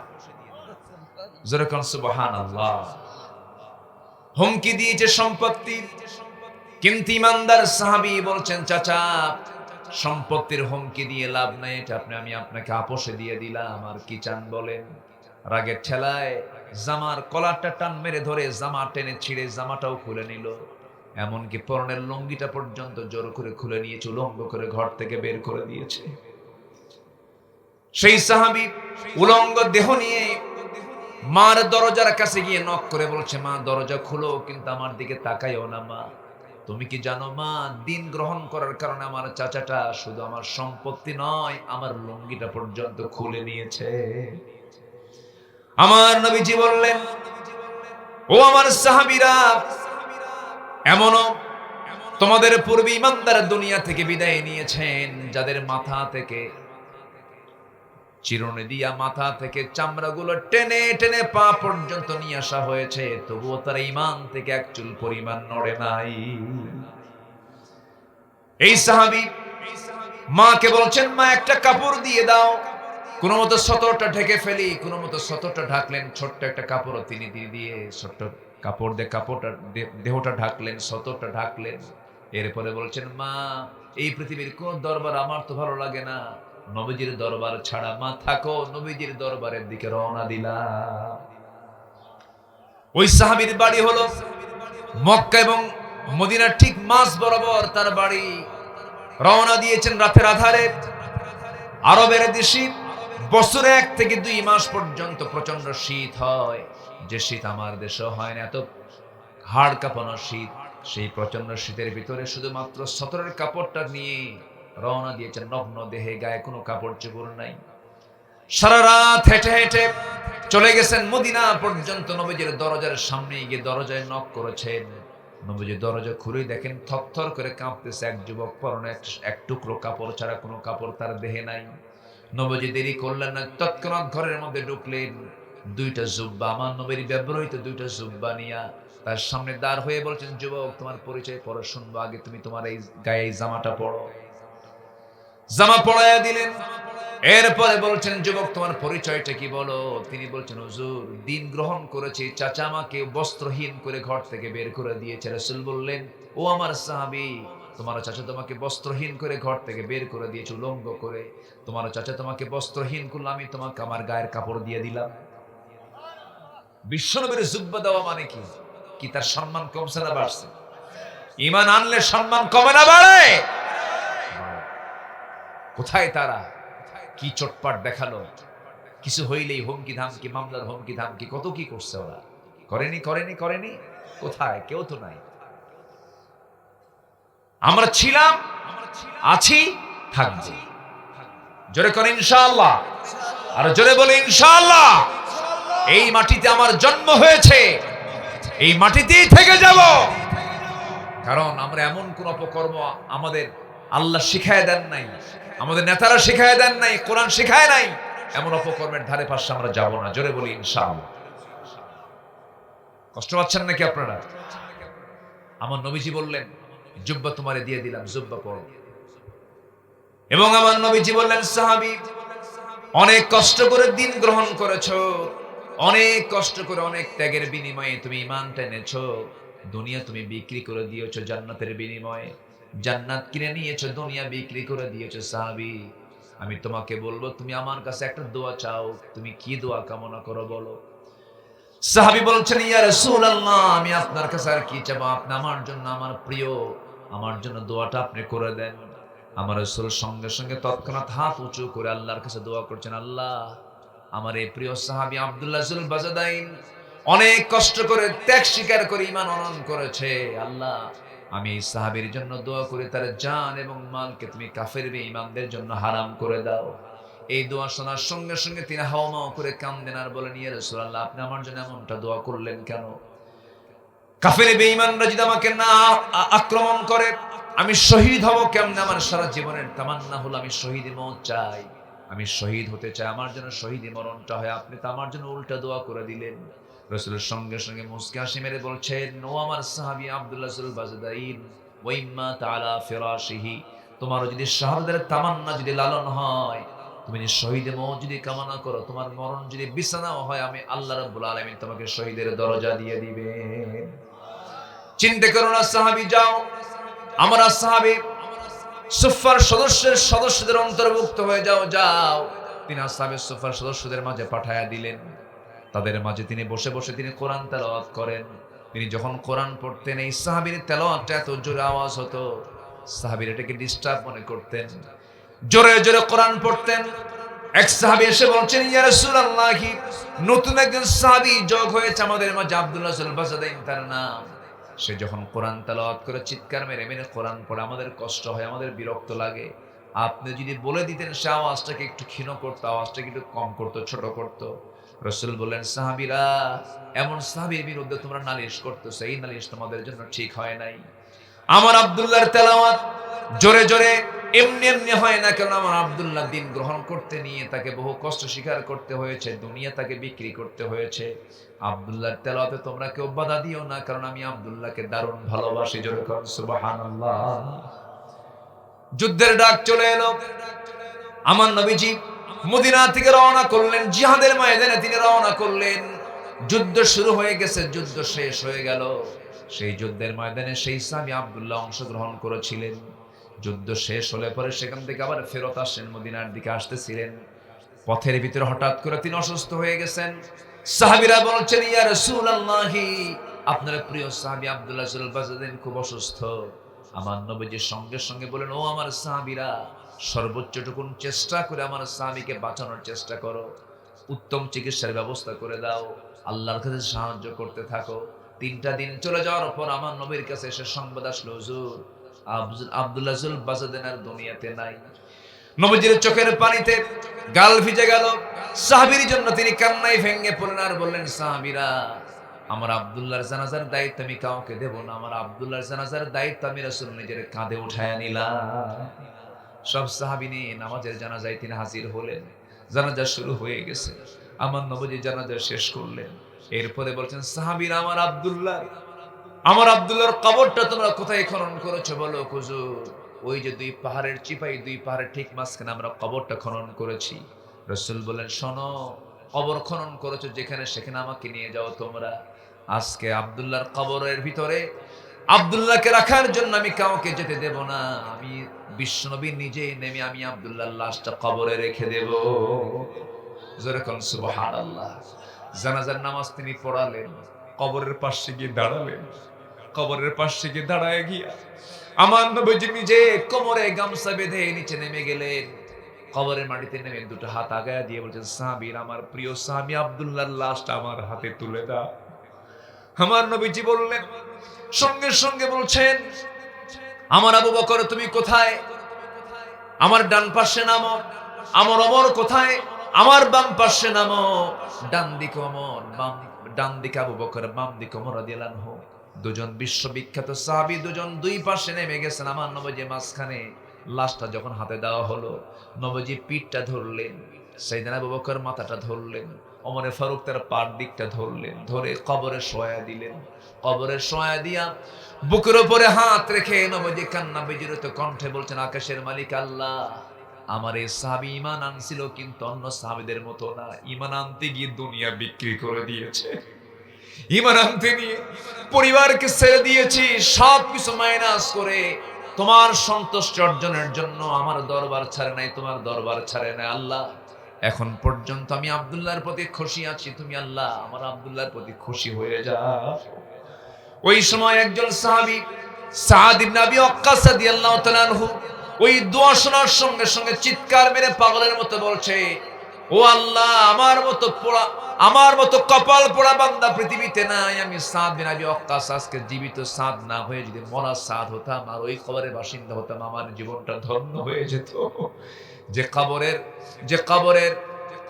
জোরে কোন সুবহানাল্লাহ। হুমকি দিয়েছে সম্পত্তি, কিন্তু ইমানদার সাহাবী বলছেন, চাচা সম্পত্তির হুমকি দিয়ে লাভ নাই, এটা আমি আপনাকে আপোষে দিয়ে দিলাম। আর কি চান বলেন? রাগের ঠেলায় জামার কলারটা টান মেরে ধরে জামা টেনে ছিঁড়ে জামাটাও খুলে নিল, এমনকি পরনের লুঙ্গিটা পর্যন্ত জোর করে খুলে নিয়েছে, উলঙ্গ করে ঘর থেকে বের করে দিয়েছে। সেই সাহাবী উলঙ্গ দেহ নিয়ে মার দরজার কাছে গিয়ে নক করে বলছে, মা দরজা খুলো, কিন্তু আমার দিকে তাকাইও না মা। তুমি কি জানো মা, দিন গ্রহণ করার কারণে আমার চাচাটা শুধু আমার সম্পত্তি নয়, আমার লুঙ্গিটা পর্যন্ত খুলে নিয়েছে। আমার নবীজি বললেন, ও আমার সাহাবীরা, এমনও তোমাদের পূর্বে ইমানদার দুনিয়া থেকে বিদায় নিয়েছেন যাদের মাথা থেকে চিরুনি দিয়া মাথা থেকে চামড়াগুলো টেনে টেনে পা পর্যন্ত নিয়ে আসা হয়েছে, তবুও তারা ঈমান থেকে এক চুল পরিমাণ নড়ে নাই। এই সাহাবী মাকে বলছেন, মা একটা কাপড় দিয়ে দাও, কোনো মতো সতরটা ঢেকে ফেলি। কোনো মতো সতরটা ঢাকলেন, ছোট্ট একটা কাপড় তিনি দিয়ে ছোট্ট কাপড় দিয়ে কাপড়টা দেহটা ঢাকলেন, সতরটা ঢাকলেন। এরপরে বলছেন, মা এই পৃথিবীর কোন দরবার আমার তো ভালো লাগে না, নবীজির দরবার ছাড়া মা থাকো, নবীজির দরবারের দিকে রওনা দিলাম। ওই সাহাবীর বাড়ি হলো মক্কা এবং মদিনার ঠিক মাঝ বরাবর তার বাড়ি। রওনা দিয়েছেন রাতের আধারে। আরবের দেশে বছরে 1 থেকে 2 মাস পর্যন্ত প্রচন্ড শীত হয়, যে শীত আমার দেশে হয় না, এত হাড় কাঁপানো শীত। সেই প্রচন্ড শীতের ভিতরে শুধুমাত্র সতরের কাপড়টা নিয়ে রওনা দিয়েছেন, নগ্ন দেহে, গায়ে কোনো কাপড় চোপড় নাই। সারা রাত হেঁটে হেঁটে চলে গেছেন মদিনা পর্যন্ত। নবীজির দরজার সামনে গিয়ে দরজায় নক করেছেন। নবীজি দরজা খুলে দেখেন থরথর করে কাঁপতেছে এক যুবক, পরনে এক টুকরো কাপড় ছাড়া কোনো কাপড় তার দেহে নাই। নবীজি দেরি করলেন না, তৎক্ষণাৎ ঘরের মধ্যে ঢুকলেন। 2টা জুব্বা, আমার নবীর ব্যবহৃত 2টা জুব্বা নিয়া তার সামনে দাঁড় হয়ে বলছেন, যুবক তোমার পরিচয় পরে শুনবো, আগে তুমি তোমার এই গায়ে জামাটা পরো। জামা পরাইয়া দিলেন। এরপরে বলছেন, যুবক তোমার পরিচয়টা কি বলো। তিনি বলছেন, হুজুর দিন গ্রহণ করেছি, চাচা আমাকে বস্ত্রহীন করে ঘর থেকে বের করে দিয়েছে। রাসূল বললেন, ও আমার সাহাবী, তোমার চাচা তোমাকে বস্ত্রহীন করে ঘর থেকে বের করে দিয়েছে, উলঙ্গ করে। তোমার চাচা তোমাকে বস্ত্রহীন করলো, আমি তোমাকে আমার গায়ের কাপড় দিয়ে দিলাম। বিশ্বনবীর জুব্বা দেওয়া মানে কি? কি তার সম্মান কমছে না বাড়ছে? ঈমান আনলে সম্মান কমে না বাড়ে? কোথায় তারা? কি চটপাট দেখালো, কিছু হইলেই হুমকি ধামকি, মামলার হুমকি ধামকি, কত কি করছে ওরা। করেনি। কোথায়? কেউ তো নাই। আমরা ছিলাম, আছি, থাকবো। জোরে করে ইনশাআল্লাহ। আর জোরে বলে ইনশাআল্লাহ। এই মাটিতে আমার জন্ম হয়েছে, এই মাটিতেই থেকে যাব। কারণ আমরা এমন কোন অপকর্ম আমাদের আল্লাহ শিখায় দেন নাই, আমাদের নেতারা শিখায় দেন নাই, কোরআন শিখায় নাই, এমন অপকর্মের ধারে পাশে আমরা যাব না। জোরে বলি ইনশাআল্লাহ। কষ্ট পাচ্ছেন নাকি আপনারা? আমার নবীজি বললেন, জুব্বা তোমারে দিয়ে দিলাম, জুব্বা পরো। এবং আমার নবীজি বললেন, সাহাবী অনেক কষ্ট করে দিন গ্রহণ করেছো, অনেক কষ্ট করে অনেক ত্যাগের বিনিময়ে তুমি ঈমানটা এনেছো। দুনিয়া তুমি বিক্রি করে দিয়েছো জান্নাতের বিনিময়ে, জান্নাত কিনে নিয়েছো, দুনিয়া বিক্রি করে দিয়েছো। সাহাবী আমি তোমাকে বলবো, তুমি আমার কাছে একটা দোয়া চাও, তুমি কি দোয়া কামনা করো বলো। সাহাবী বলছেন, ইয়া রাসূলুল্লাহ, আমি আপনার কাছে আর কি চাবো, আপনি আমার জন্য, আমার প্রিয়, আমার জন্য দোয়াটা আপনি করে দেন। আমার রাসূল সঙ্গে সঙ্গে তৎক্ষণাৎ হাত উঁচু করে আল্লাহর কাছে দোয়া করছেন, আল্লাহ আমার এই প্রিয় সাহাবী আব্দুল্লাহ জুল বাজাদাইন অনেক কষ্ট করে ত্যাগ স্বীকার করে ঈমান অর্জন করেছে। আল্লাহ আমি এই সাহাবীর জন্য দোয়া করি, তার জান এবং মালকে তুমি কাফের বেঈমানদের জন্য হারাম করে দাও। এই দোয়া শোনার সঙ্গে সঙ্গে তিনি হাওমাও করে কাঁদেন আর বলেন, ইয়া রাসূলুল্লাহ, আপনি আমার জন্য এমনটা দোয়া করলেন কেন? কাফের বেঈমানরা যদি আমাকে না আক্রমণ করে আমি শহীদ হব কেমনে? আমার সারা জীবনের তামান্না হলো আমি শহীদ মওত চাই, আমি শহীদ হতে চাই, আমার জন্য শহীদ মরণটা হয়। আপনি তো আমার জন্য উল্টা দোয়া করে দিলেন। রাসূলের সঙ্গে সঙ্গে মুস্কি হাসি মেরে বলছেন, ও আমার সাহাবী আব্দুল্লাহ জুল বাজদাইন, ওয়া ইম্মা তাআলা ফিরাশিহি, তোমার যদি শাহাদাতের তামান্না যদি লালন হয়, তুমি যদি শহীদ মওত যদি কামনা করো, তোমার মরণ যদি বিছানাও হয়, আমি আল্লাহ রাব্বুল আলামিন তোমাকে শহীদের দরজা দিয়ে দিবেন। চিন্তা করো না সাহাবী, যাও আমরা সাহাবী সুফার সদস্যদের অন্তর্ভুক্ত হয়ে যাও। তিনি আসহাবে সুফার সদস্যদের মাঝে পাঠায়া দিলেন। তাদের মাঝে তিনি বসে বসে তিনি কোরআন তেলাওয়াত করেন। তিনি যখন কোরআন পড়তেন, এই সাহাবীর তেলাওয়াতটা এত জোরে আওয়াজ হতো, সাহাবীরা এটাকে ডিস্টার্ব মনে করতেন, জোরে জোরে কোরআন পড়তেন। এক সাহাবী এসে বলছেন, ইয়া রাসূলুল্লাহ, নতুন একজন সাহাবী যোগ হয়েছে আমাদের মাঝে, আব্দুল্লাহ জুল বাজাদাইন তার নাম। সে যখন কোরআন তেলাওয়াত করে চিৎকার মেরে মেরে কোরআন পড়ে আমাদের কষ্ট হয়, আমাদের বিরক্ত লাগে। আপনি যদি বলে দিতেন সে আওয়াজটাকে একটু ক্ষীণ করতো, আওয়াজটাকে একটু কম করতো, ছোট করতো, রাসূল বললেন, সাহাবীরা, এমন সাহাবীর বিরুদ্ধে তোমরা নালিশ করতেছো, এই নালিশ তোমাদের জন্য ঠিক হয় নাই। আমার আব্দুল্লাহর তেলাওয়াত জোরে জোরে এমনি এমনি হয় না, কারণ আমার আব্দুল্লাহ দিন গ্রহণ করতে নিয়ে তাকে বহু কষ্ট স্বীকার করতে হয়েছে, দুনিয়া তাকে বিক্রি করতে হয়েছে। আব্দুল্লাহর তেলাওয়াতে তোমরা কেউ বাধা দিও না, কারণ আমি আব্দুল্লাহকে দারুণ ভালোবাসি। জোরে কোন সুবহানাল্লাহ। যুদ্ধের ডাক চলে এলো। আমার নবীজি মদিনা থেকে রওনা করলেন, জিহাদের ময়দানে তিনি রওনা করলেন। যুদ্ধ শুরু হয়ে গেছে, যুদ্ধ শেষ হয়ে গেল। সেই যুদ্ধের ময়দানে সেই সাহাবী আব্দুল্লাহ অংশগ্রহণ করেছিলেন। যুদ্ধ শেষ হলে পরে সেখান থেকে আবার ফেরত আসেন, মদিনার দিকে আসতেছিলেন। পথের ভিতরে হঠাৎ করে তিনি অসুস্থ হয়ে গেছেন। সাহাবীরা বলছেন, ইয়া রাসূলুল্লাহি, আপনার প্রিয় সাহাবী আব্দুল্লাহ সুল বাজাদিন খুব অসুস্থ। আমার নবীজির সঙ্গে সঙ্গে বলেন, ও আমার সাহাবীরা, সর্বোচ্চটুকুন চেষ্টা করে আমার সাহাবীকে বাঁচানোর চেষ্টা করো, উত্তম চিকিৎসার ব্যবস্থা করে দাও, আল্লাহর কাছে সাহায্য করতে থাকো। 3টা দিন চলে যাওয়ার পর আমার নবীর কাছে এসে সংবাদ আসলো, হুজুর, আব্দুল্লাহ জুল বাজাদিন আর দুনিয়াতে নাই। নবীজির চোখের পানিতে গাল ভিজে গেল। সাহাবীর জন্য তিনি কান্নায় ভেঙে পড়লেন আর বললেন, সাহাবীরা, আমার আব্দুল্লাহর জানাজার দায়িত্ব আমি কাউকে দেব না, আমার আব্দুল্লাহর জানাজার দায়িত্ব আমি রাসূল নিজের কাঁধে উঠায় নিলাম। সব সাহাবী নিয়ে নামাজের জানাজায় তিনি হাজির হলেন। জানাজা শুরু হয়ে গেছে, আমার নবীজি জানাজা শেষ করলেন। এরপরে বলছেন, সাহাবীরা, আমার আব্দুল্লাহর কবরটা তোমরা কোথায় খনন করেছো বলো। হুজুর, ওই যে 2 পাহাড়ের চিপাই, 2 পাহাড়ের ঠিক মাঝখানে আমরা কবরটা খনন করেছি। রাসূল বলেন, শোনো, কবর খনন করেছো যেখানে, সেখানে আমাকে নিয়ে যাও তোমরা। আজকে আব্দুল্লাহর কবরের ভিতরে আব্দুল্লাহকে রাখার জন্য আমি কাউকে যেতে দেব না। আমি বিশ্বনবী নিজেই নেমে আমি আব্দুল্লাহর লাশটা কবরে রেখে দেব। জোরে কোন সুবহানাল্লাহ। জানাজার নামাজ তিনি পড়ালেন, কবরের পাশে গিয়ে দাঁড়ালেন। কবরের পাশে গিয়ে দাঁড়ায় গিয়া আমার নবীজি নিজে কোমরে গামছা বেঁধে নিচে নেমে গেলেন। কবরের মাটিতে নেমে 2টো হাত আগায় দিয়ে বলছেন, সাহাবীর, আমার প্রিয় সাহাবী আব্দুল্লাহর লাশটা আমার হাতে তুলে দাও। আমার নবীজি বললেন, সঙ্গে সঙ্গে বলছেন, আমার আবু বকর তুমি কোথায়? আমার ডান পাশে নামো। আমার ওমর কোথায়? আমার বাম পাশে নামো। ডান দিকে ওমর, ডান দিকে আবু বকর, বাম দিকে ওমর রাদিয়াল্লাহু আনহু। দুজন বিশ্ববিখ্যাত সাহাবী, দুজন 2 পাশে নেমে গেছেন। আমার নবীজি মাঝখানে। লাশটা যখন হাতে দেওয়া হলো, নবীজি পিঠটা ধরলেন, সাইয়েদনা আবু বকর মাথাটা ধরলেন, ওমরে ফারুক তার পার দিকটা ধরলেন, ধরে কবরে শোয়া দিলেন। কবরে শোয়া দিয়া বুকের উপরে হাত রেখে নবীজি কান্না বিজড়িত কণ্ঠে বলছেন, আকাশের মালিক আল্লাহ, আমার এই সাহাবী ঈমান আনছিল, কিন্তু অন্য সাহাবীদের মতো না। ঈমান আনতে গিয়ে দুনিয়া বিক্রি করে দিয়েছে। ঈমান আনতে নিয়ে পরিবারকে ছেড়ে দিয়েছি, সবকিছু মাইনাস করে তোমার সন্তুষ্টি অর্জনের জন্য আমার দরবার ছাড়ে নাই, তোমার দরবার ছাড়ে নাই। আল্লাহ, এখন পর্যন্ত আমি আব্দুল্লাহর প্রতি খুশি আছি, তুমি আল্লাহ আমার আব্দুল্লাহর প্রতি খুশি হয়ে যাও। ওই সময় একজন সাহাবী সাদ ইবনে আবি ওয়াক্কাস রাদিয়াল্লাহু তাআলা আনহু ওই দোয়া শোনার সঙ্গে সঙ্গে চিৎকার মেরে পাগলের মতো বলছে, ও আল্লাহ, আমার মতো কপাল পোড়া বান্দা পৃথিবীতে নাই। আমি সাদ বিন আবি ওয়াক্কাস আজকে জীবিত সাদ না হয়ে যদি মরা সাদ হতাম আর ওই কবরের বাসিন্দা হতাম, আমার জীবনটা ধন্য হয়ে যেত। যে কবরের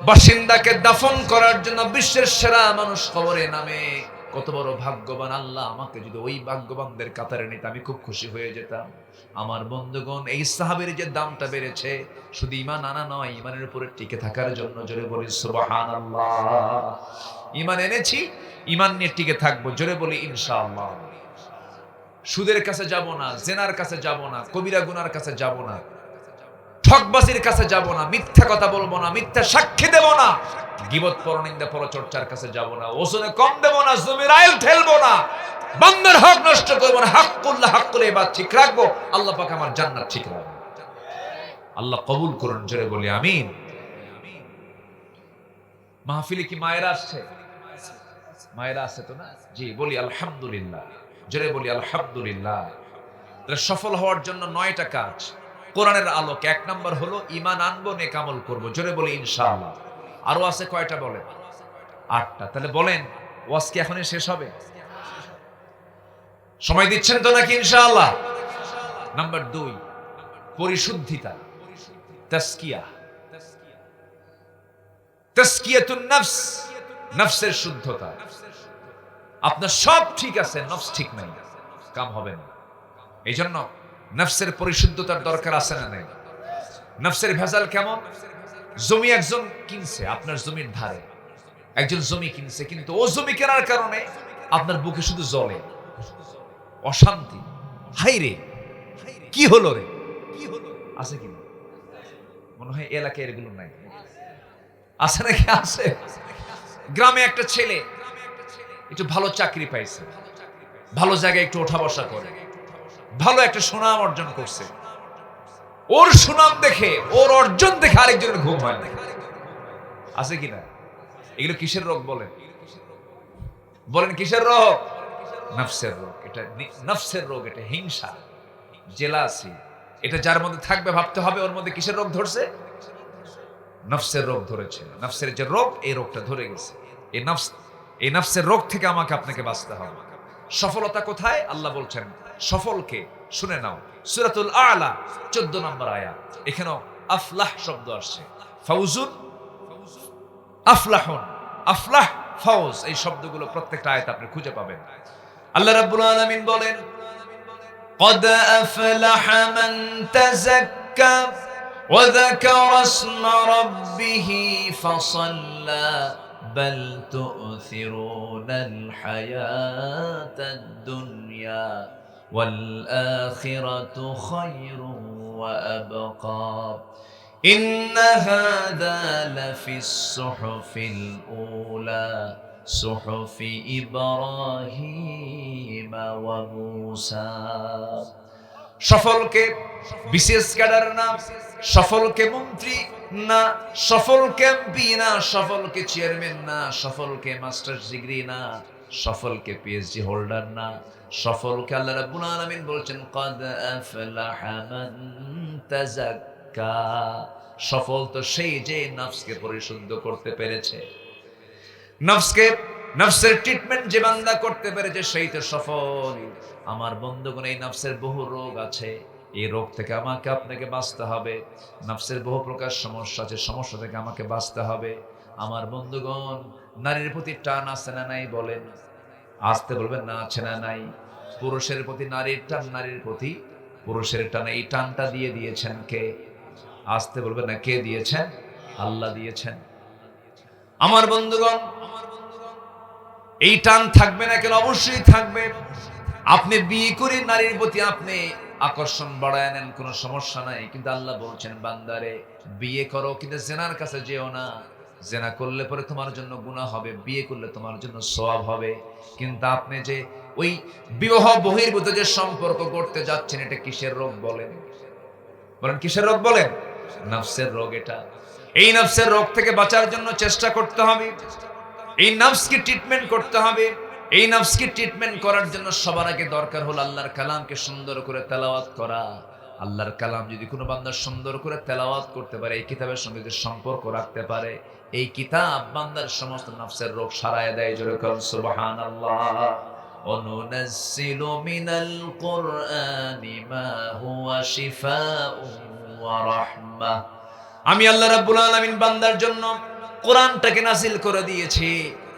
বাসিন্দাকে দাফন করার জন্য বিশ্বের সেরা মানুষ কবরে নামে, কত বড় ভাগ্যবান। আল্লাহ, আমাকে যদি ওই ভাগ্যবানদের কাতারে নিতে আমি খুব খুশি হয়ে যেতাম। আমার বন্ধুগণ, এই সাহাবীর যে দামটা বেড়েছে, শুধু ঈমান আনা নয়, ঈমানের উপরে টিকে থাকার জন্য। জোরে বলি সুবহানাল্লাহ। ঈমান এনেছি, ঈমান নিয়ে টিকে থাকবো। জোরে বলি ইনশাআল্লাহ। সুদের কাছে যাব না, জেনার কাছে যাব না, কবিরা গুনার কাছে যাব না, ঠকবাজির কাছে যাব না, মিথ্যা কথা বলবো না, মিথ্যা সাক্ষী দেব না, গীবত পরনিন্দা পরচর্চার কাছে যাব না, ওজনে কম দেব না, জমির আইল ঠেলবো না, বান্দার হক নষ্ট করবো না, হাক্কুল্লাহ হাক্কুল ইবাদ ঠিক রাখবো। আল্লাহ পাক আমার জান্নাত ঠিক রাখবে। আল্লাহ কবুল করুন। জোরে বলি আমিন। মাহফিলে কি মায়েরা আসছে? মায়েরা আছে তো না? জি, বলি আলহামদুলিল্লাহ। জোরে বলি আলহামদুলিল্লাহ। তাহলে সফল হওয়ার জন্য 9টা কাজ কোরআনের আলোকে। 1 নাম্বার হলো ঈমান আনবো, নেক আমল করবো। জোরে বলি ইনশাআল্লাহ। আরো আছে কয়টা বলেন? 8টা। তাহলে বলেন, ওয়াজ কি এখনই শেষ হবে? সময় দিচ্ছেন তো নাকি ইনশাআল্লাহ? নাম্বার 2, পরিশুদ্ধিতা, তাজকিয়া, তাজকিয়াতুন নফস, নফসের শুদ্ধতা। আপনার সব ঠিক আছে, নফস ঠিক নাই, কাম হবে না। এই জন্য নফসের পরিশুদ্ধতার দরকার আছে না নাই? নফসের ভেজাল কেমন? জমি একজন কিনছে আপনার জমির ধারে, একজন জমি কিনছে, কিন্তু ও জমি কেনার কারণে আপনার বুকে শুধু জ্বলে, অশান্তি, হাই রে কি হলো রে, আছে কিনা? মনে হয় এলাকায় এগুলো নাই, আছে নাকি? আছে। গ্রামে একটা ছেলে একটু ভালো চাকরি পাইছে, ভালো জায়গায় একটু ওঠা বসা করে, ভালো একটা সুনাম অর্জন করছে। ওর সুনাম দেখে, ওর অর্জন দেখে আরেকজনের ঘুম হয় না, আছে কিনা? এগুলো কিসের রোগ বলেন? বলেন কিসের রোগ? নফসের রোগ। এটা নফসের রোগ, এটা হিংসা, জেলাসি। এটা যার মধ্যে থাকবে ভাবতে হবে ওর মধ্যে কিসের রোগ ধরছে? নফসের রোগ ধরেছে। নফসের যে রোগ, এই রোগটা ধরে গেছে। এই নফসের রোগ থেকে আমাকে আপনাকে বাঁচতে হবে। সফলতা কোথায়? আল্লাহ বলছেন সফলকে, শুনে নাও, সূরাতুল আ'লা 14 নম্বর আয়াত। এখানেও আফলাহ শব্দ আসছে। ফাউজুন, আফলাহুন, আফলাহ, ফাউজ, এই শব্দগুলো প্রত্যেকটা আয়াতে আপনি খুঁজে পাবেন। আল্লাহ রাব্বুল আলামিন বলেন قد أفلح من تزكى وذكر اسم ربه فصلى بل تؤثرون الحياة الدنيا والآخرة خير وأبقى إن هذا لفي الصحف الأولى صحف إبراهيم وموسى। সফলকে বিশেষ ক্যাডার না, সফলকে মন্ত্রী না, সফলকে এমপি না, সফলকে চেয়ারম্যান না, সফলকে মাস্টার্স ডিগ্রি না, সফলকে পিএইচডি হোল্ডার না, সফলকে আল্লাহ রাব্বুল আলামিন বলছেন قد أفلح من تزكى। সফল তো সেই যে নফসকে পরিশুদ্ধ করতে পেরেছে। নফসকে, নফসের ট্রিটমেন্ট যে বান্দা করতে পেরেছে সেই তো সফল। আমার বন্ধুগণ, এই নফসের বহু রোগ আছে, এই রোগ থেকে আমাকে আপনাকে বাঁচতে হবে। নফসের বহু প্রকার সমস্যা আছে, সমস্যা থেকে আমাকে বাঁচতে হবে। আমার বন্ধুগণ, নারীর প্রতি টান আছে না নাই বলেন? আসতে বলবেন না, আছে না নাই? পুরুষের প্রতি নারীর টান, নারীর প্রতি পুরুষের টান। এই টানটা দিয়ে দিয়েছেন কে? আসতে বলবেন না, কে দিয়েছেন? আল্লাহ দিয়েছেন। আমার বন্ধুগণ, এই টান থাকবে না কেন? অবশ্যই থাকবে। আপনি বিয়ে করে নারীর প্রতি আপনি আকর্ষণ বাড়ায় নেন, কোনো সমস্যা নাই, কিন্তু আল্লাহ বলছেন বান্দারে বিয়ে করো কিন্তু জেনার কাছে যেও না। জেনা করলে পরে তোমার জন্য গুনাহ হবে, বিয়ে করলে তোমার জন্য সওয়াব হবে। কিন্তু আপনি যে ওই বিবাহ বহির্ভূত যে সম্পর্ক করতে যাচ্ছেন, এটা কিসের রোগ বলেন? বলেন কিসের রোগ বলেন? নফসের রোগ এটা। এই নফসের রোগ থেকে বাঁচার জন্য চেষ্টা করতে হবে। এই নফসকে ট্রিটমেন্ট করতে হবে। এই নফসকে ট্রিটমেন্ট করার জন্য সবার আগে দরকার হলো আল্লাহর কালামকে সুন্দর করে তেলাওয়াত করা। আল্লাহর কালাম যদি কোনো বান্দা সুন্দর করে তেলাওয়াত করতে পারে, এই কিতাবের সঙ্গে যদি সম্পর্ক রাখতে পারে, এই কিতাব বান্দার সমস্ত নফসের রোগ সারায় দেয়। জোরে করুন সুবহানাল্লাহ। অনুনাজ্জিলু মিনাল কুরআনি মা হুয়া শিফাউন ওয়া রাহমাহ। আমি আল্লাহ রাব্বুল আলামিন বান্দার জন্য কোরআনটাকে নাযিল করে দিয়েছি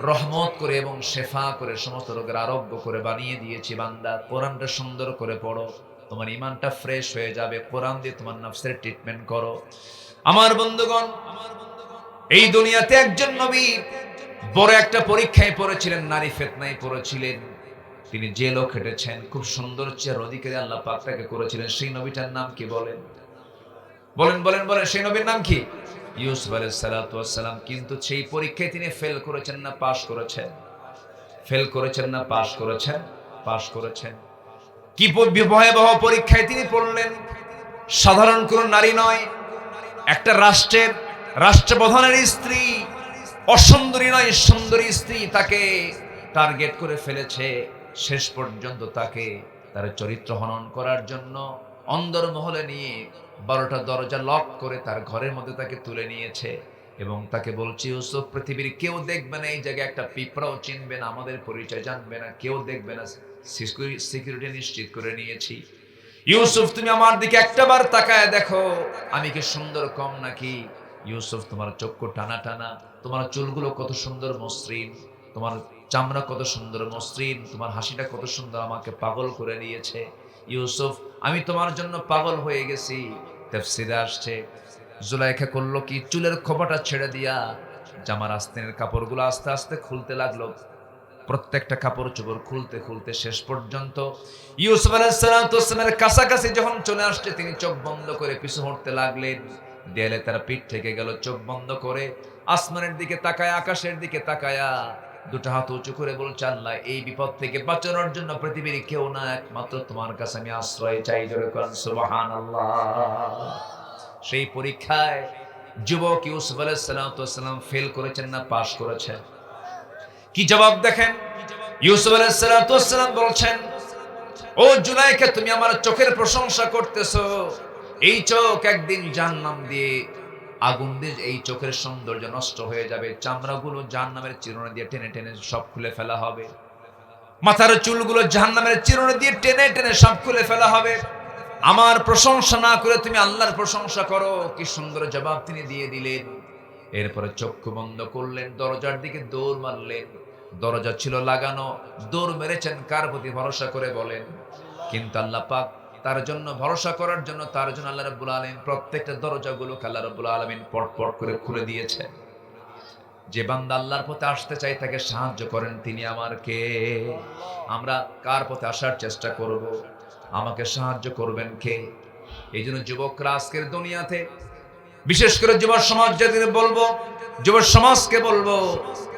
রহমত করে এবং শেফা করে, সমস্ত রোগের আরোগ্য করে বানিয়ে দিয়েছি। বান্দা কোরআনটা সুন্দর করে পড়ো, তোমার ঈমানটা ফ্রেশ হয়ে যাবে। কোরআন দিয়ে তোমার নফসের ট্রিটমেন্ট করো। আমার বন্ধুগণ, এই দুনিয়াতে একজন নবী বড় একটা পরীক্ষায় পড়েছিলেন, নারী ফিতনায় পড়েছিলেন। তিনি জেলও খেটেছেন, খুব সুন্দর চেহারা অধিকারী আল্লাহ পাক তাকে করেছিলেন। সেই নবীটার নাম কি বলেন? বলেন বলেন বলেন, সেই নবীর নাম কি? ইউসুফ আলাইহিস সালাতু ওয়াস সালাম। কিন্তু সেই পরীক্ষায় তিনি ফেল করেছেন না পাস করেছেন? ফেল করেছেন না পাস করেছেন? পাস করেছেন। কি ভয়াবহ পরীক্ষায় তিনি পড়লেন। সাধারণ কোন নারী নয়, একটা রাষ্ট্রের রাষ্ট্রপ্রধানের স্ত্রী, অসুন্দরী নয়, সুন্দরী স্ত্রী তাকে টার্গেট করে ফেলেছে। শেষ পর্যন্ত তাকে তার চরিত্র হনন করার জন্য অন্দরমহলে নিয়ে 12টা দরজা লক করে তার ঘরের মধ্যে তাকে তুলে নিয়েছে এবং তাকে বলছে, ইউসুফ, পৃথিবীর কেউ দেখবে না, এই জায়গায় একটা পিঁপড়াও চিনবে না, আমাদের পরিচয় জানবে না, কেউ দেখবে না, সিকিউরিটি নিশ্চিত করে নিয়েছি। ইউসুফ, তুমি আমার দিকে একটাবার তাকায় দেখো, আমি কি সুন্দর কম নাকি? ইউসুফ তোমার চক্ষু টানা টানা, তোমার চুলগুলো কত সুন্দর মসৃণ, তোমার চামড়া কত সুন্দর মসৃণ, তোমার হাসিটা কত সুন্দর, আমাকে পাগল করে দিয়েছে। ইউসুফ, আমি তোমার জন্য পাগল হয়ে গেছি। তাফসীরে আসছে, জুলাইখা করলো কি, চুলের খোপাটা ছেড়ে দিয়া জামার আস্তিনের কাপড়গুলো আস্তে আস্তে খুলতে লাগলো। প্রত্যেকটা কাপড় চোপড় খুলতে খুলতে শেষ পর্যন্ত ইউসুফ আলাইহিস সালামের কাছাকাছি যখন চলে আসছে, তিনি চোখ বন্ধ করে পিছু হটতে লাগলেন। দেয়ালে তার পিঠ থেকে গেল, চোখ বন্ধ করে আসমানের দিকে তাকায়, আকাশের দিকে তাকায়া দুটো হাত উঁচু করে বলছে, আল্লাহ, এই বিপদ থেকে বাঁচানোর জন্য পৃথিবীর কেউ না, একমাত্র তোমার কাছে আমি আশ্রয় চাই। জোরে করেন সুবহানাল্লাহ। সেই পরীক্ষায় যুবক ইউসুফ আলাইহিস সালাম ফেল করেছেন না পাস করেছেন? কি জবাব দেখেন। ইউসুফ আলাইহিস সালাম বলছেন, ও জুলাইখা, তুমি আমার চোখের প্রশংসা করতেছো, এই চোখ একদিন জাহান্নাম দিয়ে, আগুন দিয়ে এই চোখের সৌন্দর্য নষ্ট হয়ে যাবে, চামড়াগুলো জাহান্নামের চিরুনি দিয়ে টেনে টেনে সব খুলে ফেলা হবে, মাথার চুলগুলো জাহান্নামের চিরুনি দিয়ে টেনে টেনে সব খুলে ফেলা হবে। আমার প্রশংসা না করে তুমি আল্লাহর প্রশংসা করো। কি সুন্দর জবাব তিনি দিয়ে দিলেন। এরপরে চক্ষু বন্ধ করলেন, দরজার দিকে দৌড় মারলেন। দরজা ছিল লাগানো, দৌড় মেরেছেন কার প্রতি ভরসা করে বলেন? কিন্তু আল্লাহ পাক তার জন্য ভরসা করার জন্য, তার জন্য আল্লাহ রাব্বুল আলামিন প্রত্যেকটা দরজাগুলোকে আল্লাহ রাব্বুল আলামিন পট পট করে খুলে দিয়েছেন। যে বান্দা আল্লাহর পথে আসতে চাই তাকে সাহায্য করেন তিনি। আমার কে? আমরা কার পথে আসার চেষ্টা করব? আমাকে সাহায্য করবেন কে? এই জন্য যুবকরা আজকের দুনিয়াতে, বিশেষ করে যুব সমাজ, যাদের বলবো, যুব সমাজকে বলবো,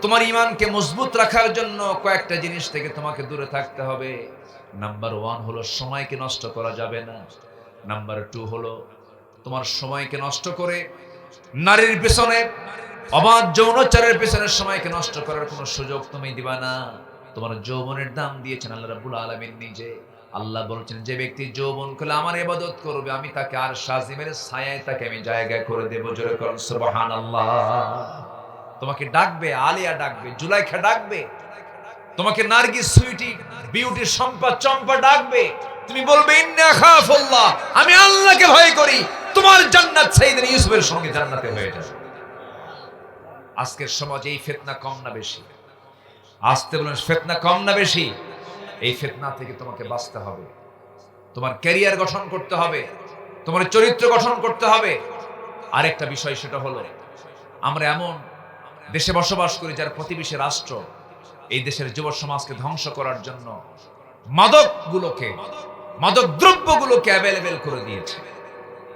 তোমার ঈমানকে মজবুত রাখার জন্য কয়েকটা জিনিস থেকে তোমাকে দূরে থাকতে হবে। নাম্বার 1 হলো সময়কে নষ্ট করা যাবে না। নাম্বার 2 হলো তোমার সময়কে নষ্ট করে নারীর পেছনে, অবাধ যৌনাচারের পেছনে সময়কে নষ্ট করার কোনো সুযোগ তুমি দিবা না। তোমার যৌবনের দাম দিয়েছেন আল্লাহ রাব্বুল আলামিন নিজে। আল্লাহ বলছেন, যে ব্যক্তি যৌবন করলে আমার ইবাদত করবে, আমি তাকে আর শাজিমের ছায়ায় তাকে আমি জায়গা করে দেব। জোরে করুন সুবহানাল্লাহ। তোমাকে ডাকবে, আলিয়া ডাকবে, জুলাইখা ডাকবে, তোমাকে নার্গিস, সুইটি, বিউটি, সম্পা, চম্পা ডাকবে। তুমি বলবে, ইন্নী আখাফুল্লাহ, আমি আল্লাহকে ভয় করি। তোমার জান্নাত সাইয়েদনা ইউসুফের সঙ্গে জান্নাতে হয়ে যাবে। আজকের সমাজে এই ফিতনা কম না বেশি? আসতে বলেন, ফিতনা কম না বেশি? এই ফিতনা থেকে তোমাকে বাঁচতে হবে। তোমার ক্যারিয়ার গঠন করতে হবে, তোমার চরিত্র গঠন করতে হবে। আরেকটা বিষয়, সেটা হলো আমরা এমন দেশে বসবাস করি যার প্রতিবেশী রাষ্ট্র এই দেশের যুব সমাজকে ধ্বংস করার জন্য মাদক দ্রব্যগুলোকে অ্যাভেলেবেল করে দিয়েছে।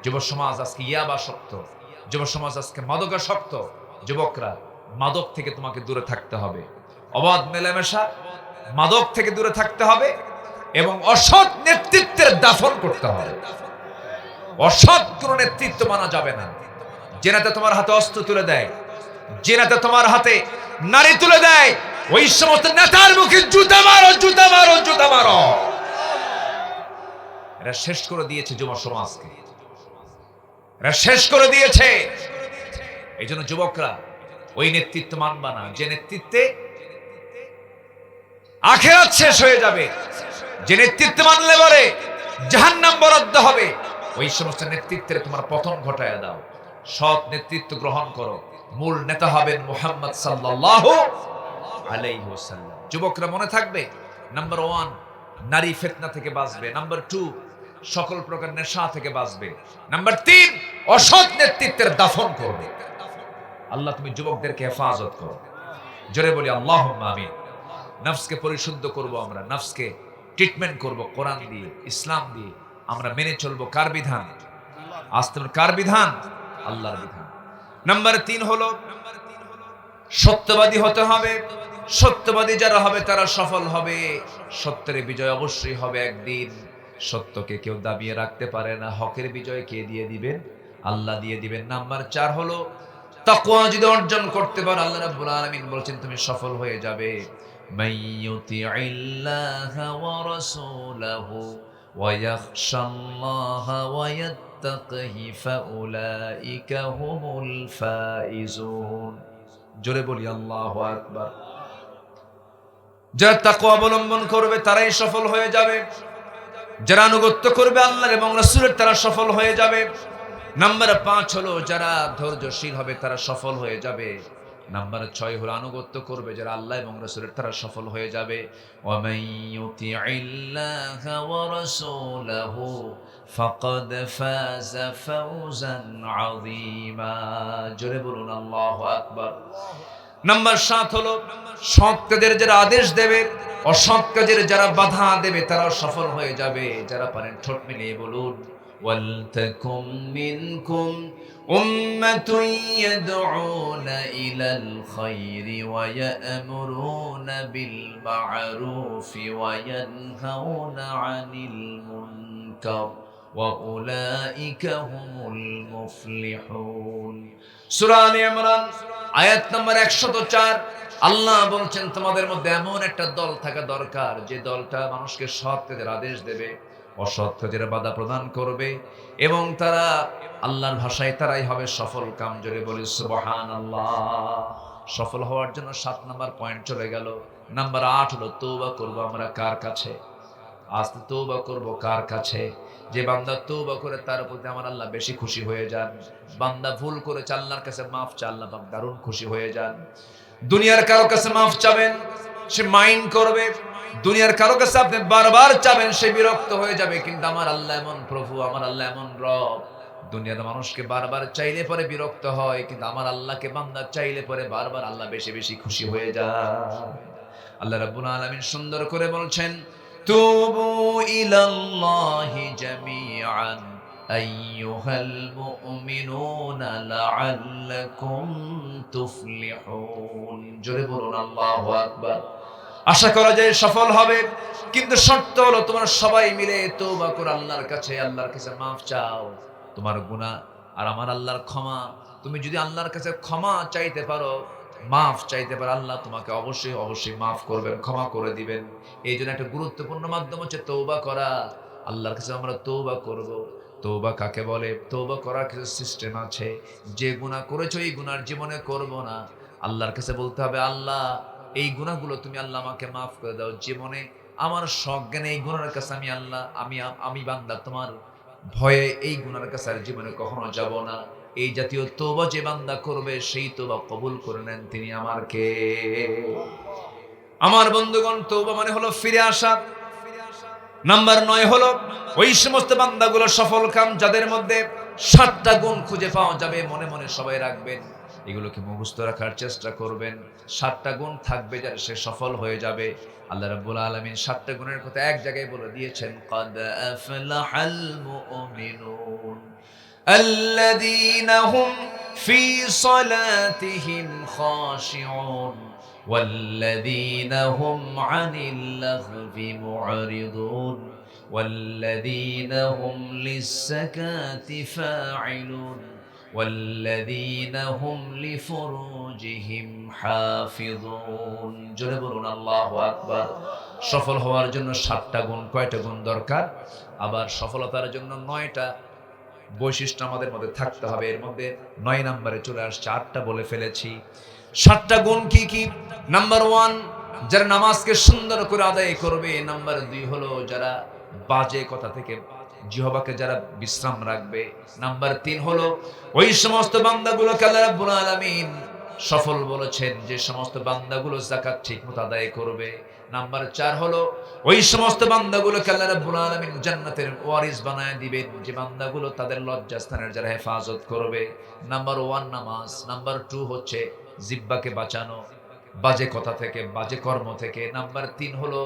যুব সমাজ আজকে ইয়াবাসক্ত, যুব সমাজ আজকে মাদকাসক্ত। যুবকরা, মাদক থেকে তোমাকে দূরে থাকতে হবে। অবাধ মেলামেশা, মাদক থেকে দূরে থাকতে হবে এবং অসৎ নেতৃত্বের দাফন করতে হবে। অসৎ কোন নেতৃত্ব মানা যাবে না। যে নেতা তোমার হাতে অস্ত্র তুলে দেয়, যে নেতা তোমার হাতে নারী তুলে দেয়, ওই সমস্ত নেতার মুখে জুতা মারো, জুতা মারো, জুতা মারো। এরা শেষ করে দিয়েছে যুব সমাজকে, এরা শেষ করে দিয়েছে। এই জন্য যুবকরা ওই নেতৃত্ব মানবা না যে নেতৃত্বে আখিরাত শেষ হয়ে যাবে, যে নেতৃত্ব মানলে পরে জাহান্নাম বরাদ্দ হবে। ওই সমস্ত নেতৃত্বের তোমার পতন ঘটায় দাও। সৎ নেতৃত্ব গ্রহণ করো। মূল নেতা হবেন মুহাম্মদ সাল্লাল্লাহু আলাইহি ওয়াসাল্লাম। যুবকরা মনে থাকবে, নাম্বার 1 নারী ফিতনা থেকে বাঁচবে, নাম্বার 2 সকল প্রকার নেশা থেকে বাঁচবে, নাম্বার 3 অসৎ নেতৃত্বের দাফন করবে। আল্লাহ তুমি যুবকদেরকে হেফাজত করো। জোরে বলি আল্লাহুম্মা আমিন। নফসকে পরিশুদ্ধ করব, আমরা নফসকে ট্রিটমেন্ট করব কোরআন দিয়ে, ইসলাম দিয়ে। আমরা মেনে চলবো কার বিধান? আস্তে কার বিধান? আল্লাহর বিধান। নাম্বার 3 হলো সত্যবাদী হতে হবে। সত্যবাদী যারা হবে তারা সফল হবে। সত্যের বিজয় অবশ্যই হবে একদিন। সত্যকে কেউ দাবিয়ে রাখতে পারে না। হকের বিজয় কে দিয়ে দিবেন? আল্লাহ দিয়ে দিবেন। নাম্বার 4 হলো তাকওয়া যদি অর্জন করতে পারো, আল্লাহ রাব্বুল আলামিন বলেছেন তুমি সফল হয়ে যাবে। মাইয়ুতিইল্লাহা ওয়া রাসূলাহু ওয়া ইয়াখশাল্লাহা ওয়া ইয়াত্তাকিহি ফাউলাইকা হুমুল ফাইজুন। জোরে বলি আল্লাহু আকবার। যারা তাকওয়া অবলম্বন করবে তারাই সফল হয়ে যাবে। যারা আনুগত্য করবে আল্লাহর এবং রাসূলের, তারা সফল হয়ে যাবে। নাম্বার 5 হলো যারা ধৈর্যশীল হবে তারা সফল হয়ে যাবে। নাম্বার 6 হলো আনুগত্য করবে যারা আল্লাহ এবং রাসূলের, তারা সফল হয়ে যাবে। ওয়া মান ইউতিইল্লাহা ওয়া রাসূলাহু ফাকাদ ফাযা ফাওজান আযীমা। জোরে বলুন আল্লাহু আকবার। নাম্বার 7 হলো সৎ কাজের যারা আদেশ দেবে, অসৎ কাজের যারা বাধা দেবে তারাও সফল হয়ে যাবে। যারা পারেন ঠোঁট মিলিয়ে বলুন ওয়ালতাকুম মিনকুম উম্মাতুন ইয়াদউনা ইলাল খায়রি ওয়া ইয়া'মুরুনা বিল মা'রুফি ওয়া ইয়ানহাউনা আনিল মুনকার ওয়া উলাইকা হুমুল মুফলিহুন। সূরা আলে ইমরান আয়াত নম্বর 104। আল্লাহ বলছেন তোমাদের মধ্যে এমন একটা দল থাকা দরকার যে দলটা মানুষকে সৎ কাজের আদেশ দেবে, অসৎ কাজের বাধা প্রদান করবে, এবং তারা আল্লাহর ভাষায় তারাই হবে সফল কাম। জোরে বলি সুবহানাল্লাহ। সফল হওয়ার জন্য 7 নাম্বার পয়েন্ট চলে গেল। নাম্বার 8 হলো তওবা করব আমরা কার কাছে? আজ তওবা করব কার কাছে? যে বান্দা তওবা করে তার প্রতি আমার আল্লাহ বেশি খুশি হয়ে যান। বান্দা ভুল করেছে আল্লাহর কাছে মাফ চা, আল্লাহ পাক দারুণ খুশি হয়ে যান। দুনিয়ার কারো কাছে মাফ চাবেন, সে মাইন্ড করবে। দুনিয়ার কারো কাছে আপনি বারবার চাবেন, সে বিরক্ত হয়ে যাবে। কিন্তু আমার আল্লাহ এমন প্রভু, আমার আল্লাহ এমন রব, দুনিয়ার মানুষকে বারবার চাইলে পরে বিরক্ত হয়, কিন্তু আমার আল্লাহকে বান্দা চাইলে পরে বারবার আল্লাহ বেশি বেশি খুশি হয়ে যায়। আল্লাহ রাব্বুল আলামিন সুন্দর করে বলছেন তুবু ইলাল্লাহি জামিআন আইয়ুহাল মুমিনুনা লাআল্লাকুম তুফলিহুন। জোরে বলুন আল্লাহু আকবার। আশা করা যায় সফল হবে, কিন্তু শর্ত হলো তোমরা সবাই মিলে তওবা করে আল্লাহর কাছে মাফ চাও। তোমার গুনাহ আর আমার আল্লাহর ক্ষমা, তুমি যদি আল্লাহর কাছে ক্ষমা চাইতে পারো, মাফ চাইতে পারো, আল্লাহ তোমাকে অবশ্যই অবশ্যই মাফ করবেন, ক্ষমা করে দিবেন। এই জন্য একটা গুরুত্বপূর্ণ মাধ্যম হচ্ছে তওবা করা। আল্লাহর কাছে আমরা তওবা করব। তওবা কাকে বলে? তওবা করার কিছু সিস্টেম আছে। যে গুনাহ করেছো এই গুনার জীবনে করব না, আল্লাহর কাছে বলতে হবে আল্লাহ এই গুনাহগুলো তুমি আল্লাহ আমাকে মাফ করে দাও। জীবনে আমার সজ্ঞানে এই গুনার কাছে আমি আল্লাহ আমি বান্দা তোমার ভয়ে এই গুনার কাছে আর জীবনে কখনো যাব না। এই জাতীয় তওবা যে বান্দা করবে সেই তওবা কবুল করে নেন তিনি আমার কে? আমার বন্ধুগণ, তওবা মানে হলো ফিরে আসা। নাম্বার 9 হলো ওই সমস্ত বান্দাগুলো সফল কাম যাদের মধ্যে 7টা গুণ খুঁজে পাওয়া যাবে। মনে মনে সবাই রাখবেন, এগুলোকে মুখস্থ রাখার চেষ্টা করবেন। 7টা গুণ থাকবে যার সে সফল হয়ে যাবে। আল্লাহ রাব্বুল আলামিন 7টা গুণের কথা এক জায়গায় বলে দিয়েছেন, ক্বাদ আফলাহাল মুমিনুন আল্লাযীনা হুম ফি সালাতিহিম খাশিউন ওয়াল্লাযীনা হুম আনিল লাগবি মু'রিদুন ওয়াল্লাযীনা হুম লিস-সাকাতি ফাa'িলুন والذين هم لفروجهم حافظون। জোরে বলুন আল্লাহু আকবার। সফল হওয়ার জন্য 7টা গুণ, কয়টা গুণ দরকার? আবার সফলতার জন্য 9টা বৈশিষ্ট্য আমাদের মধ্যে থাকতে হবে। এর মধ্যে 9 নম্বরে চলে আসছে, 8টা বলে ফেলেছি। 7টা গুণ কি কি? নাম্বার 1 যারা নামাজকে সুন্দর করে আদায় করবে। নাম্বার 2 হলো যারা বাজে কথা থেকে জিহ্বাকে যারা বিশ্রাম রাখবে। নাম্বার 3 হলো ওই সমস্ত বান্দাগুলোকে আল্লাহ রাব্বুল আলামিন সফল বলেছেন যে সমস্ত বান্দাগুলো যাকাত ঠিকমতো আদায় করবে। নাম্বার 4 হলো ওই সমস্ত বান্দাগুলোকে আল্লাহ রাব্বুল আলামিন জান্নাতের ওয়ারিস বানায় দিবেন যে বান্দাগুলো তাদের লজ্জাস্থানের যারা হেফাজত করবে। নাম্বার 1 নামাজ। নাম্বার 2 হচ্ছে জিহ্বাকে বাঁচানো বাজে কথা থেকে, বাজে কর্ম থেকে। নাম্বার 3 হলো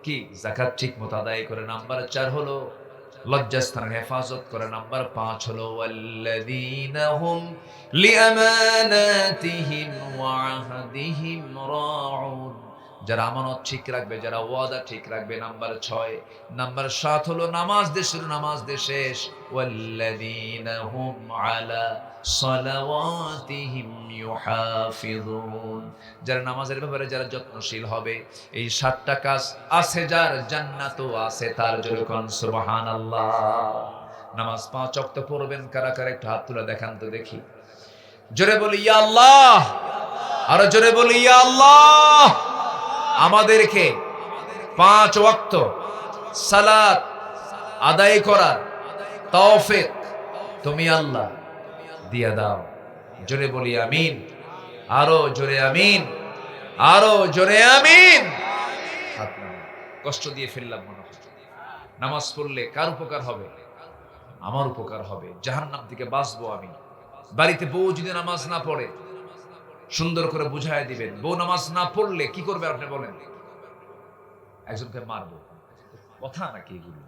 কি? যাকাত ঠিকমতো আদায় করে। নাম্বার 4 হলো লজ্জাস্থানের হেফাজত করে। নাম্বার 5 হলো ওয়াল্লাযীনা হুম লিআমানাতিহিম ওয়া আহদিহিম রাউন, যারা আমানত ঠিক রাখবে, যারা ওয়াদা ঠিক রাখবে। নাম্বার 6। নাম্বার 7 হলো নামাজ দিয়ে শুরু, নামাজ দিয়ে শেষ। ওয়াল্লাযীনা হুম আলা সালাওয়াতিহিম ইউহাফিজুন, যারা নামাজের ব্যাপারে যারা যত্নশীল হবে। এই 7টা কাজ আছে যার, জান্নাতও আছে তার। জোরে কোন সুবহানাল্লাহ। নামাজ 5 ওয়াক্ত পড়বেন কারা কারা? একটু হাত তুলে দেখান তো দেখি। জোরে বলি ইয়া আল্লাহ, আর জোরে বলি ইয়া আল্লাহ। আমাদেরকে 5 ওয়াক্ত সালাত আদায় করার তৌফিক তুমি আল্লাহ, দিয়া দাও। জোরে বলি আমিন, আরো জোরে আমিন, আরো জোরে আমিন। হাত নামান। কষ্ট দিয়ে ফেললাম মনে হয়। নামাজ পড়লে কার উপকার হবে? আমার উপকার হবে, জাহান্নাম থেকে বাঁচবো আমি। বাড়িতে বউ যদি নামাজ না পড়ে, সুন্দর করে বুঝায় দিবেন। বউ নামাজ না পড়লে কি করবে আপনি বলেন? একজনকে মারবো। কথা নাকি এগুলো?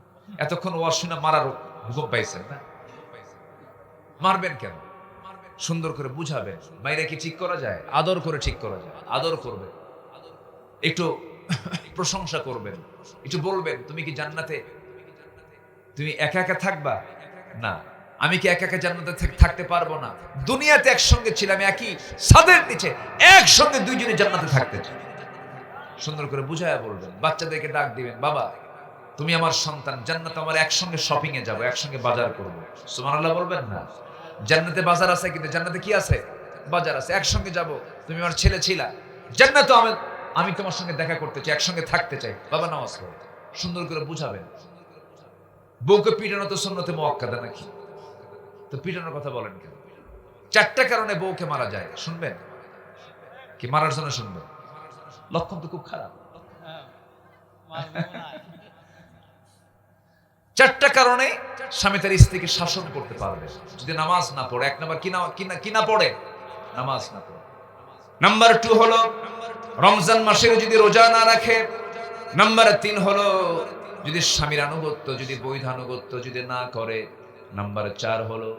এতক্ষণ ওয়াজ শুনে মারার হুকুম পাইছেন না? মারবেন কেন? সুন্দর করে বুঝাবেন। বাইরে কি ঠিক করা যায়? আদর করে ঠিক করা যায়। আদর করবেন, একটু প্রশংসা করবেন, একটু বলবেন তুমি কি জান্নাতে তুমি একা একা থাকবা? না। আমি কি একা একা জান্নাতে থাকতে পারবো না? দুনিয়াতে একসঙ্গে ছিলাম, একই ছাদের নিচে একসঙ্গে দুইজনে জান্নাতে থাকতে চাই। সুন্দর করে বুঝায়া বলবেন। বাচ্চাদেরকে ডাক দিবেন, বাবা তুমি আমার সন্তান, জান্নাতে আমার একসঙ্গে শপিং এ যাবো, একসঙ্গে বাজার করবো। সুবহানাল্লাহ বলবেন না? জান্নাতে বাজার আছে, কিন্তু জান্নাতে কি আছে? বাজার আছে। একসঙ্গে যাব, তুমি আমার ছেলে ছিলা, জান্নাতে আমি তোমার সঙ্গে দেখা করতে চাই, একসঙ্গে থাকতে চাই। বাবা নামাজ পড়ো। সুন্দর করে বুঝাবেন। বউকে পিটানো তো সুন্নতে মুআক্কাদা নাকি? তো পিটানোর কথা বলেন কেন? 4টা কারণে বউকে মারা যায়, শুনবেন কি? মারার জন্য শুনবেন? লক্ষণ তো খুব খারাপ। 4টা কারণে স্বামী তার স্ত্রীকে শাসন করতে পারবে যদি নামাজ না পড়ে। 1 নাম্বার কি না পড়ে? নামাজ না পড়ে। নাম্বার 2 হলো রমজান মাসে যদি রোজা না রাখে। নাম্বার 3 হলো যদি স্বামীর আনুগত্য, যদি বৈধ আনুগত্য যদি না করে। নাম্বার 4 হলো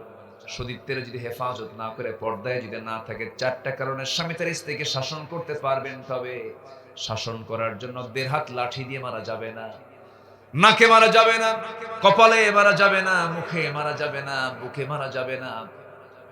সতীত্বের যদি হেফাজত না করে, পর্দায় যদি না থাকে। 4টা কারণে স্বামী তার স্ত্রীকে শাসন করতে পারবেন। তবে শাসন করার জন্য 1.5 হাত লাঠি দিয়ে মারা যাবে না, নাকে মারা যাবে না, কপালে মারা যাবে না, মুখে মারা যাবে না, বুকে মারা যাবে না।